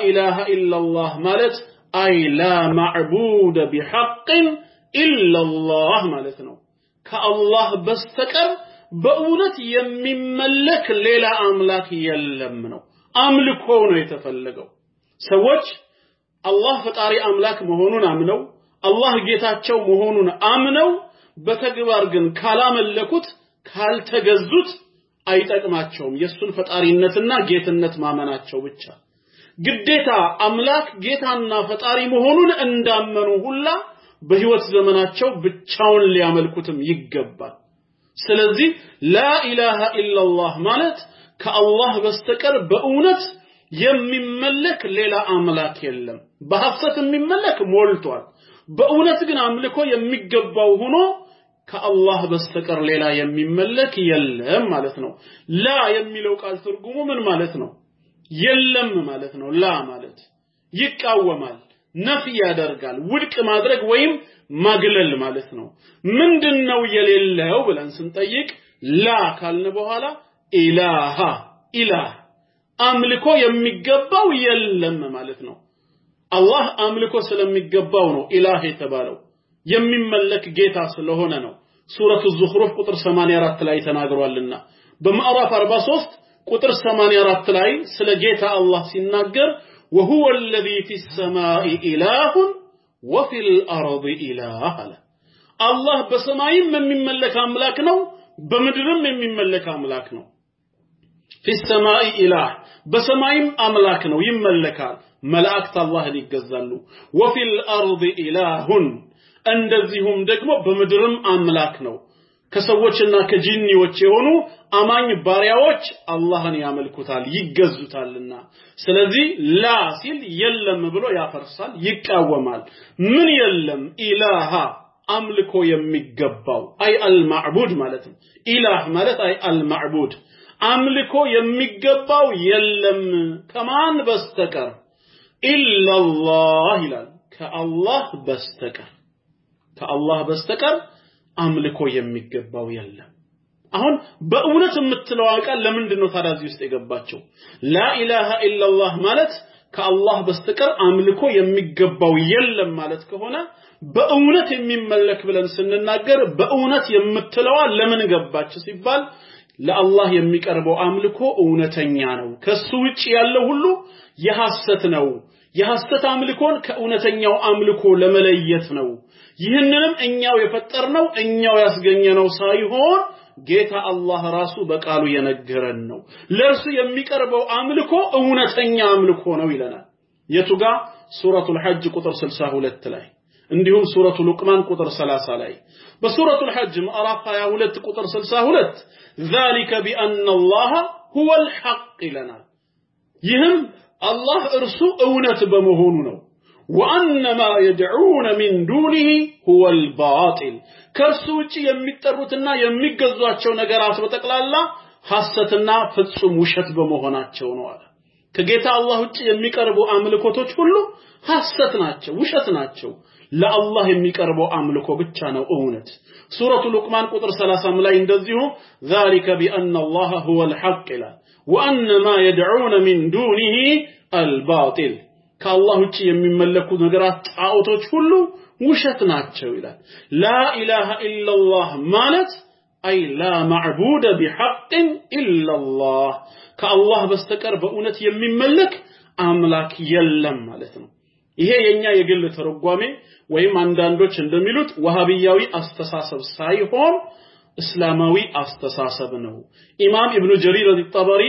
ኢላሃ ኢላላህ ማለት አይ ላ ማዕቡድ ቢሐቅ ኢላላህ ማለት ነው ከአላህ በስተቀር በእውነት የሚመለክ ሌላ አምላክ የለም ነው አምልኮ ነው የተፈለገው ሰዎች አላህ ፈጣሪ አምላክ መሆኑን አምነው አላህ ጌታቸው መሆኑን አምነው በተግባር ግን ካላመለኩት ካልተገዙት አይጠቅማቸውም የሱን ፈጣሪነትና ጌትነት ማመናቸው ብቻ ግዴታ አምላክ ጌታና ፈጣሪ መሆኑን እንዳመኑ ሁላ በህይወት ዘመናቸው ብቻውን ሊያመልኩትም ይገባል ስለዚህ ላ ኢላሃ ኢላላህ ማለት ከአላህ በስተቀር በእውነት የሚመለክ ሌላ አምላክ የለም በሐሰት የሚመለክ ሞልቷል በእውነት ግን አምልኮ የሚገባው ሆኖ ከአላህ በስተቀር ሌላ የሚመለክ የለም ማለት ነው ላ የሚለው ቃል ትርጉሙ ምን ማለት ነው የለም ማለት ነው ላ ማለት ይቃወማል ነፊ ያደርጋል ውድቅ ማድረግ ወይም ማግለል ማለት ነው ምንድነው የሌለው ብለን ስንጠይቅ ላ ካልን በኋላ ኢላሃ ኢላህ አምልኮ የሚገባው የለም ማለት ነው አላህ አምልኮ ስለሚገባው ነው ኢላህ የተባለው የሚመለክ ጌታ ስለሆነ ነው ሱረቱ ዙኽሩፍ ቁጥር 84 ላይ ተናግሯልና በማዕራፍ 43 ቁጥር 84 ላይ ስለ ጌታ አላህ ሲናገር وهو الذي في السماء إله وفي الأرض إله الله بسمايم من ملك أملاك نو بمدرم من ملك أملاك نو في السماء إله بسمايم أملاك نو يملكان ملائكة الله ليجزلوا وفي الأرض إله እንደዚሁም ደግሞ በመድርም አምላክ ነው ከሰዎችና ከጂኒዎች የሆኑ አማኝ ባሪያዎች አላህን ያመልኩታል ይገዙታልና ስለዚህ ላ ሲል የለም ብሎ ያፈርሳል ይቃወማል ምን የለም ኢላሃ አምልኮ የሚገባው አይ አልማዕቡድ ማለት ነው ኢላህ ማለት አይ አልማዕቡድ አምልኮ የሚገባው የለም ከማን በስተቀር ኢላላህ ይላል ከአላህ በስተቀር አምልኮ የሚገባው የለም አሁን በእውነት የምትለው ቃል ለምንድን ነው ታዲያ ውስጥ የገባቸው ላ ኢላሃ ኢላላህ ማለት ከአላህ በስተቀር አምልኮ የሚገባው የለም ማለት ከሆነ በእውነት የሚመለክ ብለን ስንናገር በእውነት የምትለው ለምን ገባች ሲባል ለአላህ የሚቀርበው አምልኮ እውነተኛ ነው ከሱ ውጪ ያለው ሁሉ የሐሰት ነው የሐሰት አምልኮን ከእውነተኛው አምልኮ ለመለየት ነው ይህንንም እኛው የፈጠርነው እኛው ያስገኘነው ሳይሆን ጌታ አላህ ራሱ በቃሉ የነገረን ነው ለርሱ የሚቀርበው አምልኮ እውነተኛ አምልኮ ነው ይለናል የቱጋ ሱረቱል ሐጅ ቁጥር 62 ላይ እንዲሁም ሱረቱ ሉቅማን ቁጥር 30 ላይ በሱረቱል ሐጅ ምዕራፍ 22 ቁጥር 62 ذلك بأن الله هو الحق لنا ይህም አላህ እርሱ እውነት በመሆኑ ነው وأن ما يدعون من دونه هو الباطل ከርሱ ውጪ የሚጠሩትና የሚገዟቸው ነገራት በተቀላላ ሐሰትና ፍጹም ውሸት በመሆናቸው ነው አለ ከጌታ አላህ ውጪ የሚቀርቡ አምልኮቶች ሁሉ ሐሰት ናቸው ውሸት ናቸው ለአላህ የሚቀርበው አምልኮ ብቻ ነው እውነት ሱረቱ ሉቅማን ቁጥር 30 ላይ እንደዚሁ ذلك بأن الله هو الحق لا وأن ما يدعون من دونه الباطل ከአላህ ውጪ የሚመለኩ ነገራት ጣዖቶች ሁሉ ውሸት ናቸው ይላል لا إله إلا الله ማለት أي لا معبود بحق إلا الله ከአላህ በስተቀር በእውነት የሚመለክ አምላክ የለም ማለት ነው ይሄ የኛ የግል ተረጓሜ ወይም አንዳንዶች እንደሚሉት ወሃቢያዊ አስተሳሰብ ሳይሆን እስላማዊ አስተሳሰብ ነው ኢማም ኢብኑ ጀሪር አልጠበሪ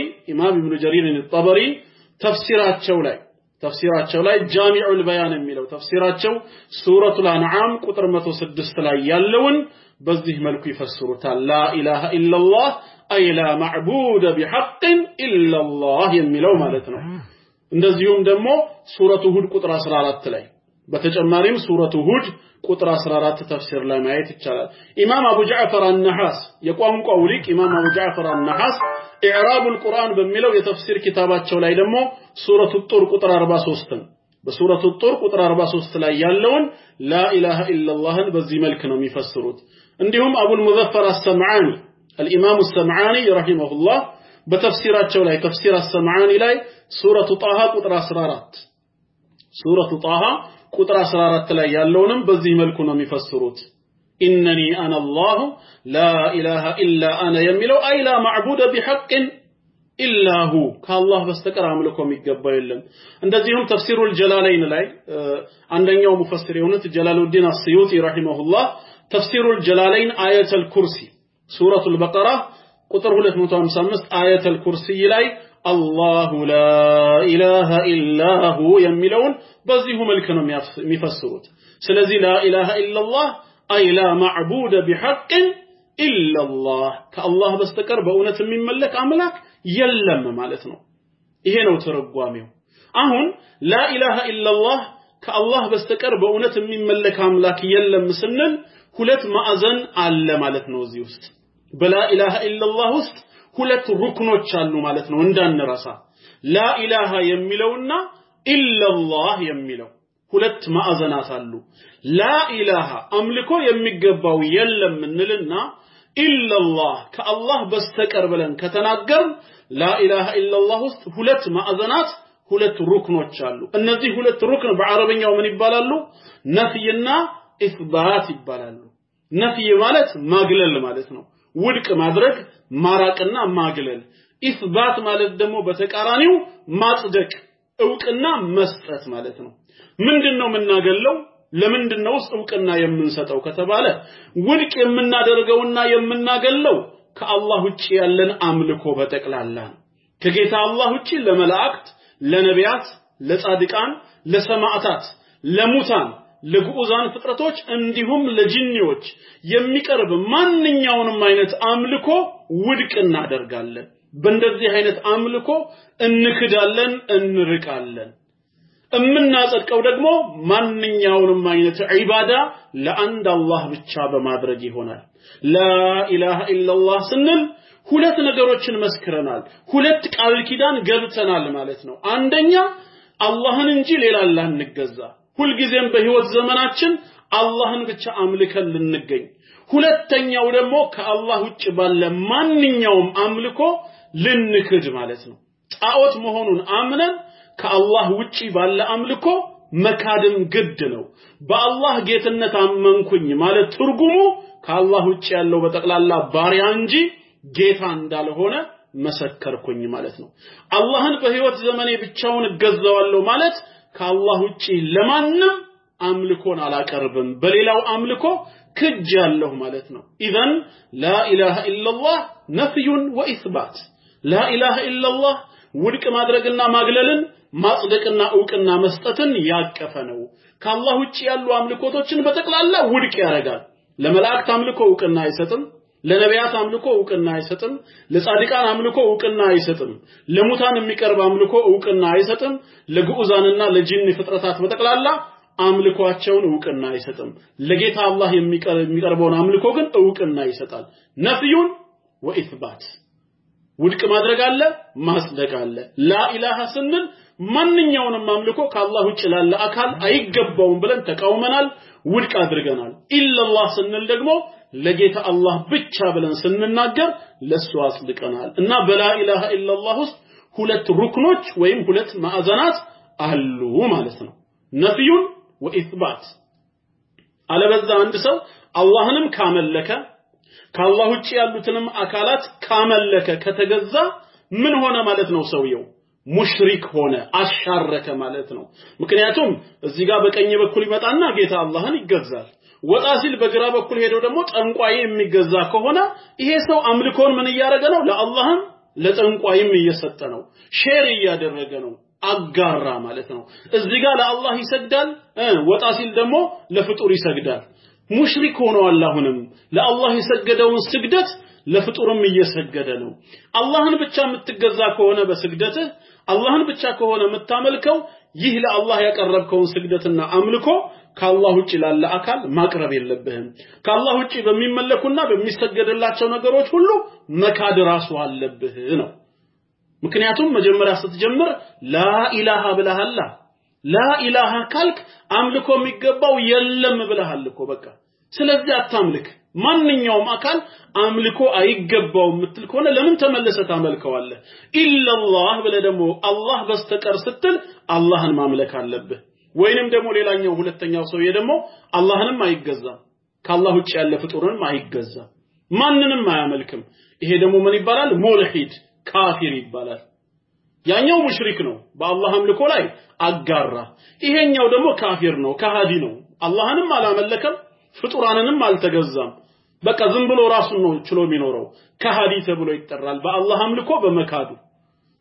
ተፍሲራቸው ላይ ጃሚዑል በያን የሚለው ተፍሲራቸው ሱረቱል አንዓም ቁጥር 106 ላይ ያለውን በዚህ መልኩ ይፈስሩታል ላ ኢላሃ ኢላላህ አይ ላ ማዕቡድ ቢሐቅ ኢላላህ የሚለው ማለት ነው እንደዚሁም ደግሞ ሱረቱ ሁድ ቁጥር 14 ላይ በተጨማሪም ሱረቱ ሁድ ቁጥር 14 ተፍሲር ላይ ማየት ይቻላል ኢማም አቡ ጃዕፈር አን-ነሐስ የቋንቋው ሊቅ ኢማም አቡ ጃዕፈር አን-ነሐስ ኢዕራቡል ቁርአን በሚለው የተፍሲር ኪታባቸው ላይ ደግሞ ሱረቱ ጡር ቁጥር 43 በሱረቱ ጡር ቁጥር 43 ላይ ያለውን ላ ኢላሃ ኢላላህን በዚህ መልኩ ነው የሚፈስሩት እንዲሁም አቡል ሙዘፈር አስ-ሰምዓኒ الامام السمعاني رحمه الله በተፍሲራቸው ላይ ተፍሲር አስ-ሰምዓኒ ላይ ሱረቱ ጣሃ ቁጥር 14 ሱረቱ ጣሃ ቁጥር 14 ላይ ያለውንም በዚህ መልኩ ነው የሚፈስሩት إنني أنا الله لا إله إلا أنا የሚለው አይ ላ ማዕቡድ بحق إلا هو ከአላህ በስተቀር አምልኮ የሚገባው የለም እንደዚሁም ተፍሲሩል ጀላለይን ላይ አንደኛው ሙፈሲር የሆኑት ጀላሉዲን አስዩጢ ረሂመሁላህ ተፍሲሩል ጀላለይን አያተል ኩርሲ ሱረቱል በቀራ ቁጥር 255 አያተል ኩርሲ ላይ አላሁ ላ ኢላሃ ኢላ ሁ የሚለውን በዚሁ መልኩ ነው የሚፈስሩት ስለዚህ ላ ኢላሃ ኢላላህ አይ ላ ማዕቡድ ቢሐቅ ኢላላህ ከአላህ በስተቀር በእውነት የሚመለክ አምላክ የለም ማለት ነው ይሄ ነው ተረጓሚው አሁን ላ ኢላሃ ኢላላህ ከአላህ በስተቀር በእውነት የሚመለክ አምላክ የለም ስንል ሁለት ማዕዘን አለ ማለት ነው እዚህ ውስጥ በላ ኢላሃ ኢላላህ ውስጥ ሁለት ሩክኖች አሉ ማለት ነው እንዳንረሳ لا إله يميلونا إلا الله يميلو ሁለት ማዕዘናት አሉ لا إله አምልኮ የሚገባው የለም እንልና ኢላላህ ከአላህ በስተቀር ብለን ከተናገር لا إله إلا الله ውስጥ ሁለት ማዕዘናት ሁለት ሩክኖች አሉ እነዚህ ሁለት ሩክን በአረበኛው ምን ይባላሉ ነፍይና ኢስባት ይባላሉ ነፍይ ማለት ማግለል ማለት ነው ውድቅ ማድረግ ማራቅና ማግለል ኢስባት ማለት ደግሞ በተቃራኒው ማጽደቅ ዕውቅና መስጠት ማለት ነው ምንድነው መናገለው ለምንድነው ዕውቅና የምንሰጠው ከተባለ ውድቅ የምናደርገውና የምናገለው ከአላህ ውጪ ያለን አምልኮ በተቀላላ ከጌታ አላህ ውጪ ለመላእክት ለነቢያት ለጻድቃን ለሰማዕታት ለሙታን ለጉኡዛን ፍጥረቶች እንዲሁም ለጂኒዎች የሚቀርብ ማንኛውንም አይነት አምልኮ ውድቅ እናደርጋለን በእንደዚህ አይነት አምልኮ እንክዳለን እንርቃለን እምናጸድቀው ደግሞ ማንኛውንም አይነት ዒባዳ ለአንድ አላህ ብቻ በማድረግ ይሆናል ላ ኢላሃ ኢላላህ ስንል ሁለት ነገሮችን መስክረናል ሁለት ቃል ኪዳን ገብተናል ማለት ነው አንደኛ አላህን እንጂ ሌላ አላህ እንገዛ ሁልጊዜም በህይወት ዘመናችን አላህን ብቻ አምልከን ልንገኝ ሁለተኛው ደግሞ ከአላህ ውጭ ባለ ማንኛውም አምልኮ ልንክድ ማለት ነው ጣዖት መሆኑን አምነን ከአላህ ውጪ ባለ አምልኮ መካድም ግድ ነው በአላህ ጌትነት አመንኩኝ ማለት ትርጉሙ ከአላህ ውጪ ያለው በተቀላላ ባሪያ እንጂ ጌታ እንዳልሆነ መሰከርኩኝ ማለት ነው አላህን በህይወት ዘመኔ ብቻውን እገዛዋለሁ ማለት ከአላህ ውጪ ለማንም አምልኮን አላቀርብም በሌላው አምልኮ ክጃለሁ ማለት ነው ኢዘን ላ ኢላሃ ኢላላህ ነፍዩን ወኢስባት ላ ኢላሃ ኢላላህ ውድቅ ማድረግና ማግለልን ማጽደቅና ዕውቅና መስጠትን ያቀፈ ነው ከአላህ ውጪ ያሉ አምልኮቶችን በተቀላላ ውድቅ ያደርጋል ለመላእክት አምልኮ ዕውቅና አይሰጥም ለነቢያት አምልኮ ዕውቅና አይሰጥም ለጻድቃን አምልኮ ዕውቅና አይሰጥም ለሙታን የሚቀርብ አምልኮ ዕውቅና አይሰጥም ለጉኡዛንና ለጂን ፍጥረታት በተቀላላ አምልኮአቸውን ዕውቅና አይሰጥም ለጌታ አላህ የሚቀርበውን አምልኮ ግን ዕውቅና ይሰጣል ነፍዩን ወኢስባት ውድቅ ማድረግ አለ ማስደቅ አለ ላ ኢላሃ ስንል ማንኛውንም አምልኮ ከአላህ ውጭ ላለ አካል አይገባውም ብለን ተቃውመናል ውድቅ አድርገናል ኢላላህ ስንል ደግሞ ለጌታ አላህ ብቻ ብለን ስንናገር ለሱ አጽድቀናል እና በላ ኢላሃ ኢላላህ ውስጥ ሁለት ሩክኖች ወይም ሁለት ማዕዘናት አሉ ማለት ነው ነፍዩን ወኢስባት አለበዛ አንድ ሰው አላህንም ካመለከ ከአላህ ውጪ ያሉትንም አካላት ካመለከ ከተገዛ ምን ሆነ ማለት ነው ሰውየው ሙሽሪክ ሆነ አሻረከ ማለት ነው ምክንያቱም እዚህ ጋር በቀኝ በኩል ይመጣና ጌታ አላህን ይገዛል ወጣ ሲል በግራ በኩል ሄዶ ደግሞ ጠንቋይ የሚገዛ ከሆነ ይሄ ሰው አምልኮን ምን ያያረገ ነው ለአላህም ለጠንቋይም እየሰጠ ነው ሼር ያደረገ ነው አጋራ ማለት ነው እዚህ ጋር ለአላህ ይሰግዳል ወጣ ሲል ደግሞ ለፍጡር ይሰግዳል ሙሽሪክ ሆኖ አላህንም ለአላህ የሰገደውን ስግደት ለፍጡርም እየሰገደ ነው አላህን ብቻ የምትገዛ ከሆነ በስግደትህ አላህን ብቻ ከሆነ የምታመልከው ይህ ለአላህ ያቀረብከውን ስግደትና አምልኮ ከአላህ ውጪ ላለ አካል ማቅረብ የለብህም ከአላህ ውጪ በሚመለኩና በሚሰገድላቸው ነገሮች ሁሉ መካድ ራሱ አለብህ ነው ምክንያቱም መጀመሪያ ስትጀምር ላ ኢላሃ ብለሃል ላ ኢላሃ ካልክ አምልኮ የሚገባው የለም ብለሃል እኮ በቃ ስለዚህ አታምልክ ማንኛውም አካል አምልኮ አይገባው የምትል ከሆነ ለምን ተመለሰ ታመልከዋለህ ኢላላህ ብለ ደግሞ አላህ በስተቀር ስትል አላህን ማምለክ አለብህ ወይንም ደግሞ ሌላኛው ሁለተኛው ሰውዬ ደግሞ አላህንም አይገዛም ከአላህ ውጪ ያለ ፍጡርንም አይገዛም ማንንም አያመልክም ይሄ ደግሞ ምን ይባላል ሙልሂድ ካፊር ይባላል ያኛው ሙሽሪክ ነው በአላህ አምልኮ ላይ አጋራ ይሄኛው ደግሞ ካፊር ነው ከሃዲ ነው አላህንም አላመለከም ፍጡራንንም አልተገዛም በቃ ዝም ብሎ ራሱን ነው ችሎ የሚኖረው ከሃዲ ተብሎ ይጠራል በአላህ አምልኮ በመካዱ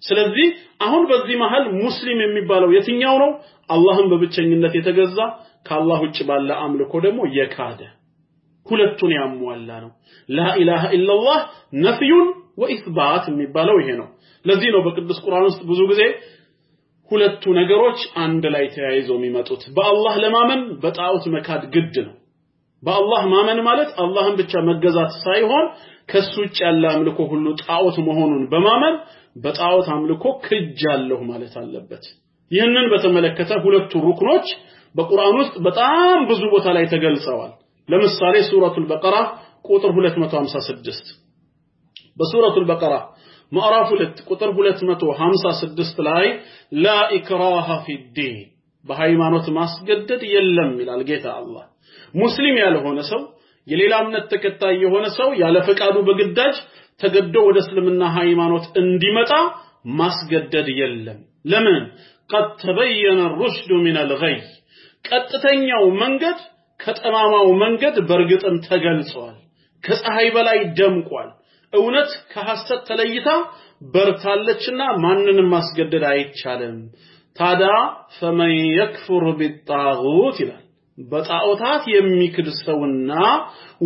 ስለዚህ አሁን በዚህ መሃል ሙስሊም የሚባለው የትኛው ነው አላህን በብቸኝነት የተገዛ ከአላህ ውጭ ባለ አምልኮ ደግሞ የካደ ሁለቱን ያሟላ ነው ላ ኢላሃ ኢላላህ ነፍዩን ወኢስባት የሚባለው ይሄ ነው ለዚህ ነው በቅዱስ ቁርአን ውስጥ ብዙ ጊዜ ሁለቱ ነገሮች አንድ ላይ ተያይዘው የሚመጡት በአላህ ለማመን በጣዖት መካድ ግድ ነው በአላህ ማመን ማለት አላህን ብቻ መገዛት ሳይሆን ከሱ ውጭ ያለ አምልኮ ሁሉ ጣዖት መሆኑን በማመን በጣዖት አምልኮ ክጃለሁ ማለት አለበት ይህንን በተመለከተ ሁለቱ ሩክኖች በቁርአን ውስጥ በጣም ብዙ ቦታ ላይ ተገልጸዋል ለምሳሌ ሱረቱል በቀራ ቁጥር 256 በሱረቱል በቀራ ምዕራፍ 2 ቁጥር 256 ላይ ላ ኢክራሃ ፊዲን በሃይማኖት ማስገደድ የለም ይላል ጌታ አላህ ሙስሊም ያልሆነ ሰው የሌላ እምነት ተከታይ የሆነ ሰው ያለ ፈቃዱ በግዳጅ ተገዶ ወደ እስልምና ሃይማኖት እንዲመጣ ማስገደድ የለም ለምን قد تبين الرشد من الغي ቀጥተኛው መንገድ ከጠማማው መንገድ በርግጥም ተገልጿል ከፀሐይ በላይ ደምቋል እውነት ከሐሰት ተለይታ በርታለችና ማንንም ማስገደድ አይቻልም ታዳ فمن يكفر بالطاغوت ይላል በጣዖታት የሚክድ ሰውና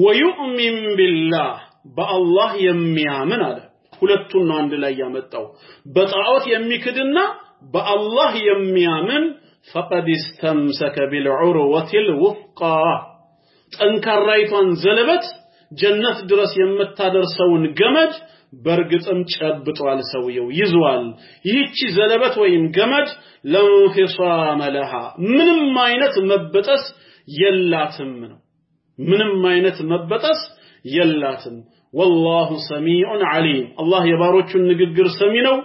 ወዩእሚን ቢላህ በአላህ የሚያምን አለ ሁለቱን ነው አንድ ላይ ያመጣው በጣዖት የሚክድና በአላህ የሚያምን فقد استمسك بالعروة الوثقى ጠንካራይቷን ዘለበት ጀነት ድረስ የምታደርሰውን ገመድ በርግጥም ጨብጧል ሰውየው ይዟል ይህቺ ዘለበት ወይም ገመድ ለንፊሳመ ለሃ ምንም አይነት መበጠስ የላትም ነው ምንም አይነት መበጠስ የላትም والله سميع عليم الله የባሮቹን ንግግር ሰሚ ነው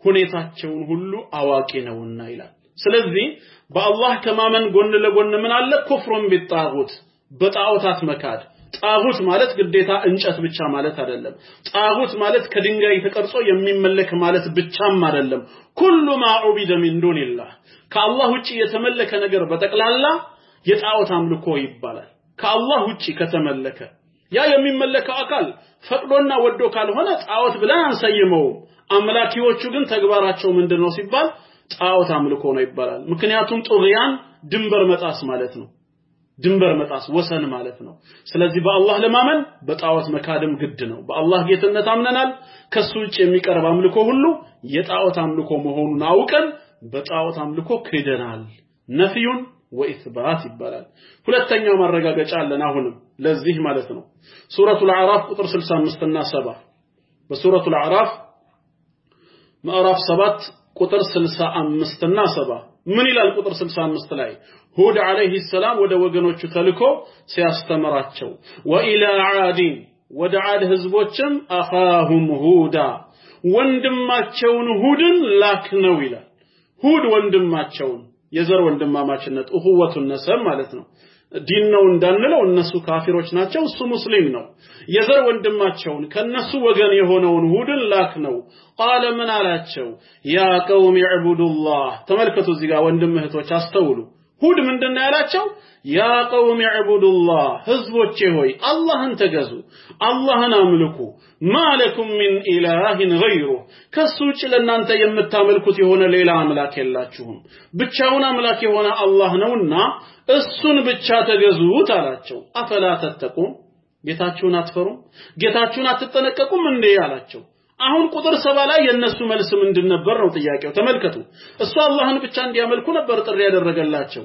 ሁኔታቸውን ሁሉ አዋቂ ነውና ይላል ስለዚህ በአላህ ከማመን ጎን ለጎን ምን አለ ኩፍሩን ቢጣጉት በጣዖታት መካድ ጣጉት ማለት ግዴታ እንጨት ብቻ ማለት አይደለም ጣጉት ማለት ከድንጋይ ተቀርጾ የሚመለክ ማለት ብቻም አይደለም ኩሉ ማ ዑቢደ ሚን ዱንላህ ከአላህ ውጪ የተመለከ ነገር በጠቅላላ የጣዖት አምልኮ ይባላል ከአላህ ውጪ ከተመለከ ያ የሚመለከው አካል ፈቅዶና ወዶ ካልሆነ ጣዖት ብለን አንሰይመው አምላኪዎቹ ግን ተግባራቸው ምንድነው ሲባል ጣዖት አምልኮ ነው ይባላል ምክንያቱም ጡግያን ድንበር መጣስ ማለት ነው ድንበር መጣስ ወሰን ማለት ነው ስለዚህ በአላህ ለማመን በጣዖት መካደም ግድ ነው በአላህ ጌትነት አምነናል ከሱ ውጭ የሚቀርብ አምልኮ ሁሉ የጣዖት አምልኮ መሆኑን አውቀን በጣዖት አምልኮ ክደናል ነፍዩን ወኢስባት ይባላል ሁለተኛው ማረጋገጫ አለን አሁንም ለዚህ ማለት ነው ሱረቱል አዕራፍ ቁጥር 65 እና 70 በሱረቱል አዕራፍ ምዕራፍ 7 ቁጥር 65 እና 70 ምን ይላል ቁጥር 65 ላይ ሁድ አለይሂ ሰላም ወደ ወገኖቹ ተልኮ ሲያስተምራቸው ወኢላ ዓዲን ወደ ዓድ ህዝቦችም አኻሁም ሁዳ ወንድማቸውን ሁድን ላክነው ይላል ሁድ ወንድማቸውን የዘር ወንድማማችነት እኹወቱን ነሰብ ማለት ነው ዲን ነው እንዳንለው እነሱ ካፊሮች ናቸው እሱ ሙስሊም ነው የዘር ወንድማቸውን ከነሱ ወገን የሆነውን ሁድን ላክነው ቃለ ምን አላቸው ያ ቀውም ይዕቡዱላህ ተመልከቱ እዚህ ጋር ወንድም እህቶች አስተውሉ ሁድ ምንድነው ያላቸው ያ ቀውም ይዕቡዱላህ ህዝቦቼ ሆይ አላህን ተገዙ አላህን አምልኩ ማለኩም ሚን ኢላሂን ገይሩ ከሱ ውጭ ለእናንተ የምታመልኩት የሆነ ሌላ አምላክ የላችሁም ብቻውን አምላክ የሆነ አላህ ነውና እሱን ብቻ ተገዙት አላቸው አፈላ ተተቁም ጌታችሁን አትፈሩም ጌታችሁን አትጠነቀቁም እንዴ አላቸው አሁን ቁጥር 70 ላይ የነሱ መልስ ምንድን ነበር ነው ጥያቄው ተመልከቱ እሱ አላህን ብቻ እንዲያመልኩ ነበር ጥሪ ያደረገላቸው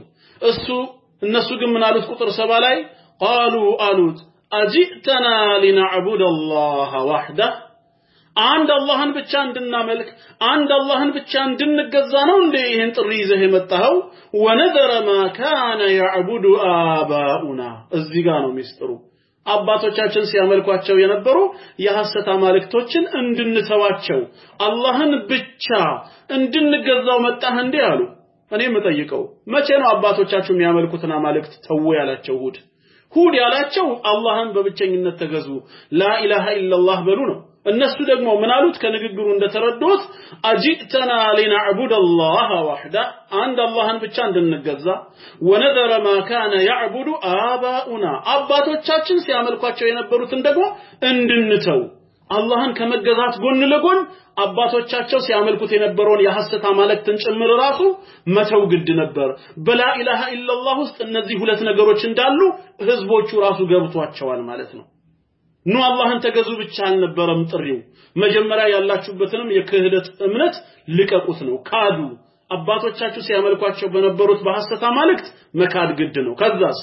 እነሱ ግን ምን አሉት ቁጥር 70 ላይ قالوا አሉት اجئتنا لنعبد الله وحده አንድ አላህን ብቻ እንድናመልክ አንድ አላህን ብቻ እንድንገዛ ነው እንዴ ይሄን ጥሪ ይዘህ የመጣኸው ወነዘረ ما كان يعبد آباؤنا እዚህ ጋር ነው ሚስጥሩ አባቶቻችን ሲያመልኳቸው የነበሩ የሐሰት አማልክቶችን እንድንተዋቸው አላህን ብቻ እንድንገዛው መጣህ እንዴ አሉ እኔ መጠይቀው መቼ ነው አባቶቻችሁ የሚያመልኩትን አማልክት ተው ያላቸው ሁድ ያላቸው አላህን በብቸኝነት ተገዙ ላ ኢላሃ ኢላላህ በሉ ነው እነሱ ደግሞ ምን አሉት ከንግግሩ እንደተረዱት አጂተና ሊናዕቡደላህ ወህዳ አንድ አላህን ብቻ እንድንገዛ ወነዘረ ما كان يعبد آباؤنا አባቶቻችን ሲያመልኳቸው የነበሩትን ደግሞ እንድንተው አላህን ከመገዛት ጎን ለጎን አባቶቻቸው ሲያመልኩት የነበረውን የሐሰት አማልክትን ጭምር ራሱ መተው ግድ ነበር በላ ኢላሃ ኢላላህ ውስጥ እነዚህ ሁለት ነገሮች እንዳሉ ህዝቦቹ ራሱ ገብቷቸዋል ማለት ነው ኑ አላህን ተገዙ ብቻ አልነበረም ጥሪው መጀመሪያ ያላችሁበትንም የክህደት እምነት ልቀቁት ነው ካዱ አባቶቻችሁ ሲያመልኳቸው በነበሩት በሐሰት አማልክት መካድ ግድ ነው ከዛስ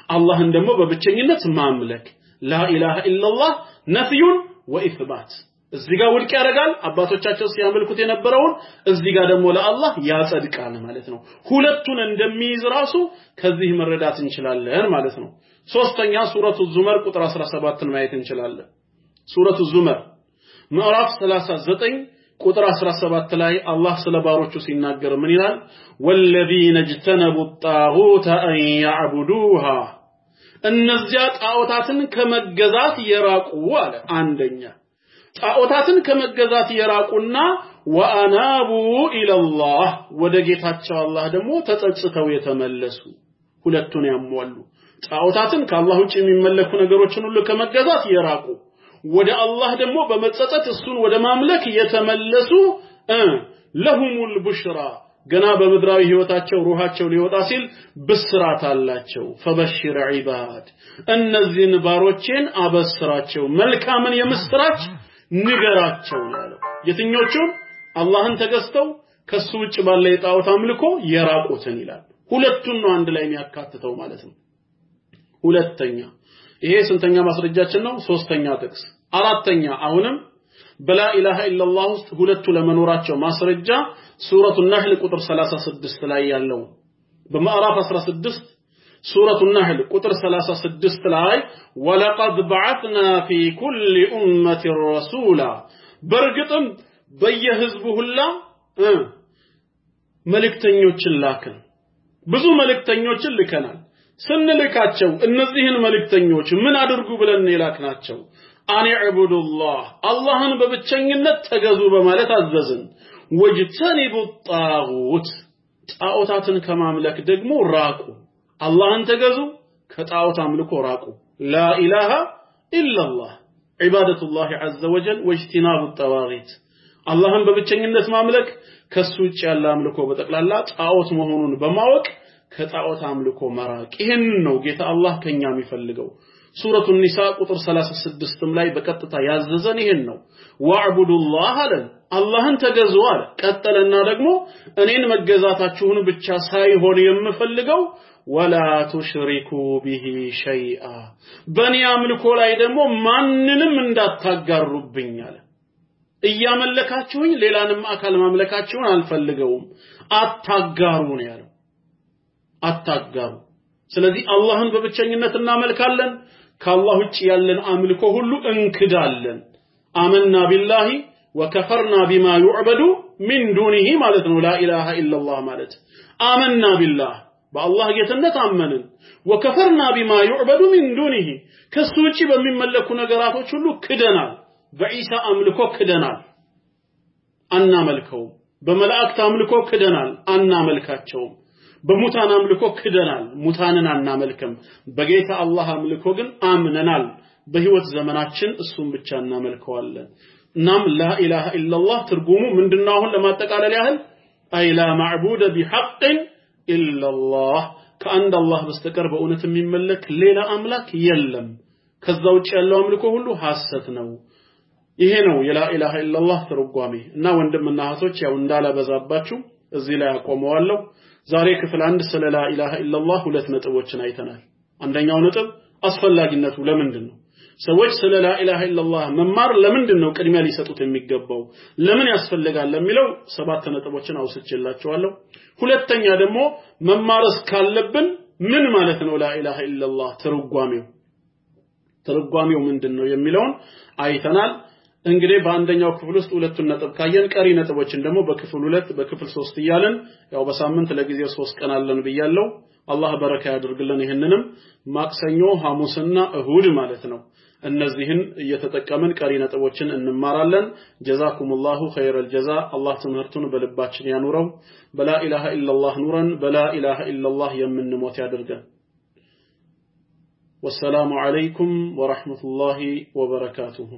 አላህን ደግሞ በብቸኝነት ማምለክ ላ ኢላሃ ኢላላህ ነፍዩን ወኢስባት እዚህ ጋር ውድቅ ያደርጋል አባቶቻቸው ሲያመልኩት የነበረውን እዚህ ጋር ደግሞ ለአላህ ያጸድቃል ማለት ነው ሁለቱን እንደሚይዝ ራሱ ከዚህ መረዳት እንችላለን ማለት ነው ሶስተኛ ሱረቱ ዙመር ቁጥር 17ን ማየት እንችላለን ሱረቱ ዙመር ምዕራፍ 39 ቁጥር 17 ላይ አላህ ስለ ባሮቹ ሲናገር ምን ይላል ወለዚነ اجتنبوا الطاغوت ان يعبدوها እነዚያ ጣዖታትን ከመገዛት የራቁ አለ አንደኛ ጣዖታትን ከመገዛት የራቁና ወአናቡ ኢላላህ ወደ ጌታቸው አላህ ደግሞ ተጸጽተው የተመለሱ ሁለቱን ያሟሉ ጣዖታትን ከአላህ ውጭ የሚመለኩ ነገሮችን ሁሉ ከመገዛት የራቁ ወደ አላህ ደግሞ በመጸጸት እሱን ወደ ማምለክ የተመለሱ ለሁሙል ቡሽራ ገና በመድራዊ ህይወታቸው ሩሃቸው ሊወጣ ሲል ብስራት አላቸው ፈበሽር ዒባድ እነዚህን ባሮችን አበስራቸው መልካምን የምስራች ንገራቸው ያለው የትኞቹን አላህን ተገዝተው ከሱ ውጭ ባለ የጣዖት አምልኮ የራቁትን ይላል ሁለቱን ነው አንድ ላይ የሚያካትተው ማለት ነው ሁለተኛ ይሄ ስንተኛ ማስረጃችን ነው ሶስተኛ ጥቅስ አራተኛ አሁንም በላ ኢላሃ ኢላላህ ውስጥ ሁለቱ ለመኖራቸው ማስረጃ ሱረቱ ነህል ቁጥር 36 ላይ ያለው በማዕራፍ 16 ሱረቱ ነህል ቁጥር 36 ላይ ወለቀድ በዐትና ፊ ኩሊ ኡመቲ ረሱላ በርግጥም በየህዝቡ ሁላ መልእክተኞችን ላክን ብዙ መልእክተኞችን ልከናል ስንልካቸው እነዚህን መልእክተኞች ምን አድርጉ ብለን የላክናቸው አንዕቡዱላህ አላህን በብቸኝነት ተገዙ በማለት አዘዝን ወጅተኒቡ ጣጉት ጣዖታትን ከማምለክ ደግሞ ራቁ አላህን ተገዙ ከጣዖት አምልኮ ራቁ ላ ኢላሃ ኢላላህ ዒባደቱላህ ዐዘ ወጀል ወጅቲናቡ ጣዋጊት አላህን በብቸኝነት ማምለክ ከሱ ውጭ ያለ አምልኮ በጠቅላላ ጣዖት መሆኑን በማወቅ ከጣዖት አምልኮ መራቅ ይሄን ነው ጌታ አላህ ከኛ የሚፈልገው ሱረቱ ኒሳ ቁጥር 36 ላይ በቀጥታ ያዘዘን ይሄን ነው ወዕቡዱላህ አለ አላህን ተገዙ አለ ቀጠለና ደግሞ እኔን መገዛታችሁን ብቻ ሳይሆን የምፈልገው ወላ ቱሽሪኩ ቢሂ ሸይአ በእኔ አምልኮ ላይ ደግሞ ማንንም እንዳታጋሩብኝ አለ እያመለካችሁኝ ሌላንም አካል ማምለካችሁን አልፈልገውም አታጋሩ ነው ያለው አታጋሩ ስለዚህ አላህን በብቸኝነት እናመልካለን ከአላህ ውጭ ያለን አምልኮ ሁሉ እንክዳለን አመና ቢላሂ ወከፈርና ቢማ ይዕበዱ ሚን ዱኒሂ ማለት ነው ላ ኢላሃ ኢላላህ ማለት አመና ቢላህ በአላህ ጌትነት አመንን ወከፈርና ቢማ ይዕበዱ ሚን ዱኒሂ ከሱ ውጭ በሚመለኩ ነገራቶች ሁሉ ክደናል በኢሳ አምልኮ ክደናል አናመልከው በመላእክት አምልኮ ክደናል አናመልካቸውም በሙታን አምልኮ ክደናል ሙታንን አናመልከም በጌታ አላህ አምልኮ ግን አምነናል በህይወት ዘመናችን እሱን ብቻ እናመልከዋለን እናም ላ ኢላሃ ኢላላህ ትርጉሙ ምንድነው አሁን ለማጠቃለል ያህል አይ ላ ማዕቡደ ቢሐቅ ኢላላህ ከአንድ አላህ በስተቀር በእውነት የሚመለክ ሌላ አምላክ የለም ከዛ ውጭ ያለው አምልኮ ሁሉ ሐሰት ነው ይሄ ነው የላ ኢላሃ ኢላላህ ትርጓሜ እና ወንድምና እህቶች ያው እንዳላበዛባችሁ እዚህ ላይ አቆመዋለሁ ዛሬ ክፍል 1 ስለ ላ ኢላሃ ኢላላህ ሁለት ነጥቦችን አይተናል አንደኛው ነጥብ አስፈላጊነቱ ለምንድነው ሰዎች ስለ ላ ኢላሃ ኢላላህ መማር ለምንድነው ቅድሚያ ሊሰጡት የሚገባው ለምን ያስፈልጋል ለሚለው 7 ነጥቦችን አውስቼላችኋለሁ ሁለተኛ ደግሞ መማርስ ካለብን ምን ማለት ነው ላ ኢላሃ ኢላላህ ትርጓሜው ምንድነው የሚለውን አይተናል እንግዲህ በአንደኛው ክፍል ውስጥ ሁለቱን ነጥብ ካየን ቀሪ ነጥቦችን ደግሞ በክፍል 2 በክፍል 3 ይያለን ያው በሳምንት ለጊዜው 3 ቀን አለን ብያለሁ አላህ በረካ ያድርግልን ይሄንንም ማክሰኞ ሐሙስና እሁድ ማለት ነው እነዚህን እየተጠቀመን ቀሪ ነጥቦችን እንማራለን ጀዛኩሙላሁ ኸይረል ጀዛ አላህ ትምህርቱን በልባችን ያኑረው በላ ኢላሃ ኢላላህ ኑረን በላ ኢላሃ ኢላላህ የምንሞት ያድርገን ወሰላሙ ዐለይኩም ወራህመቱላሂ ወበረካቱሁ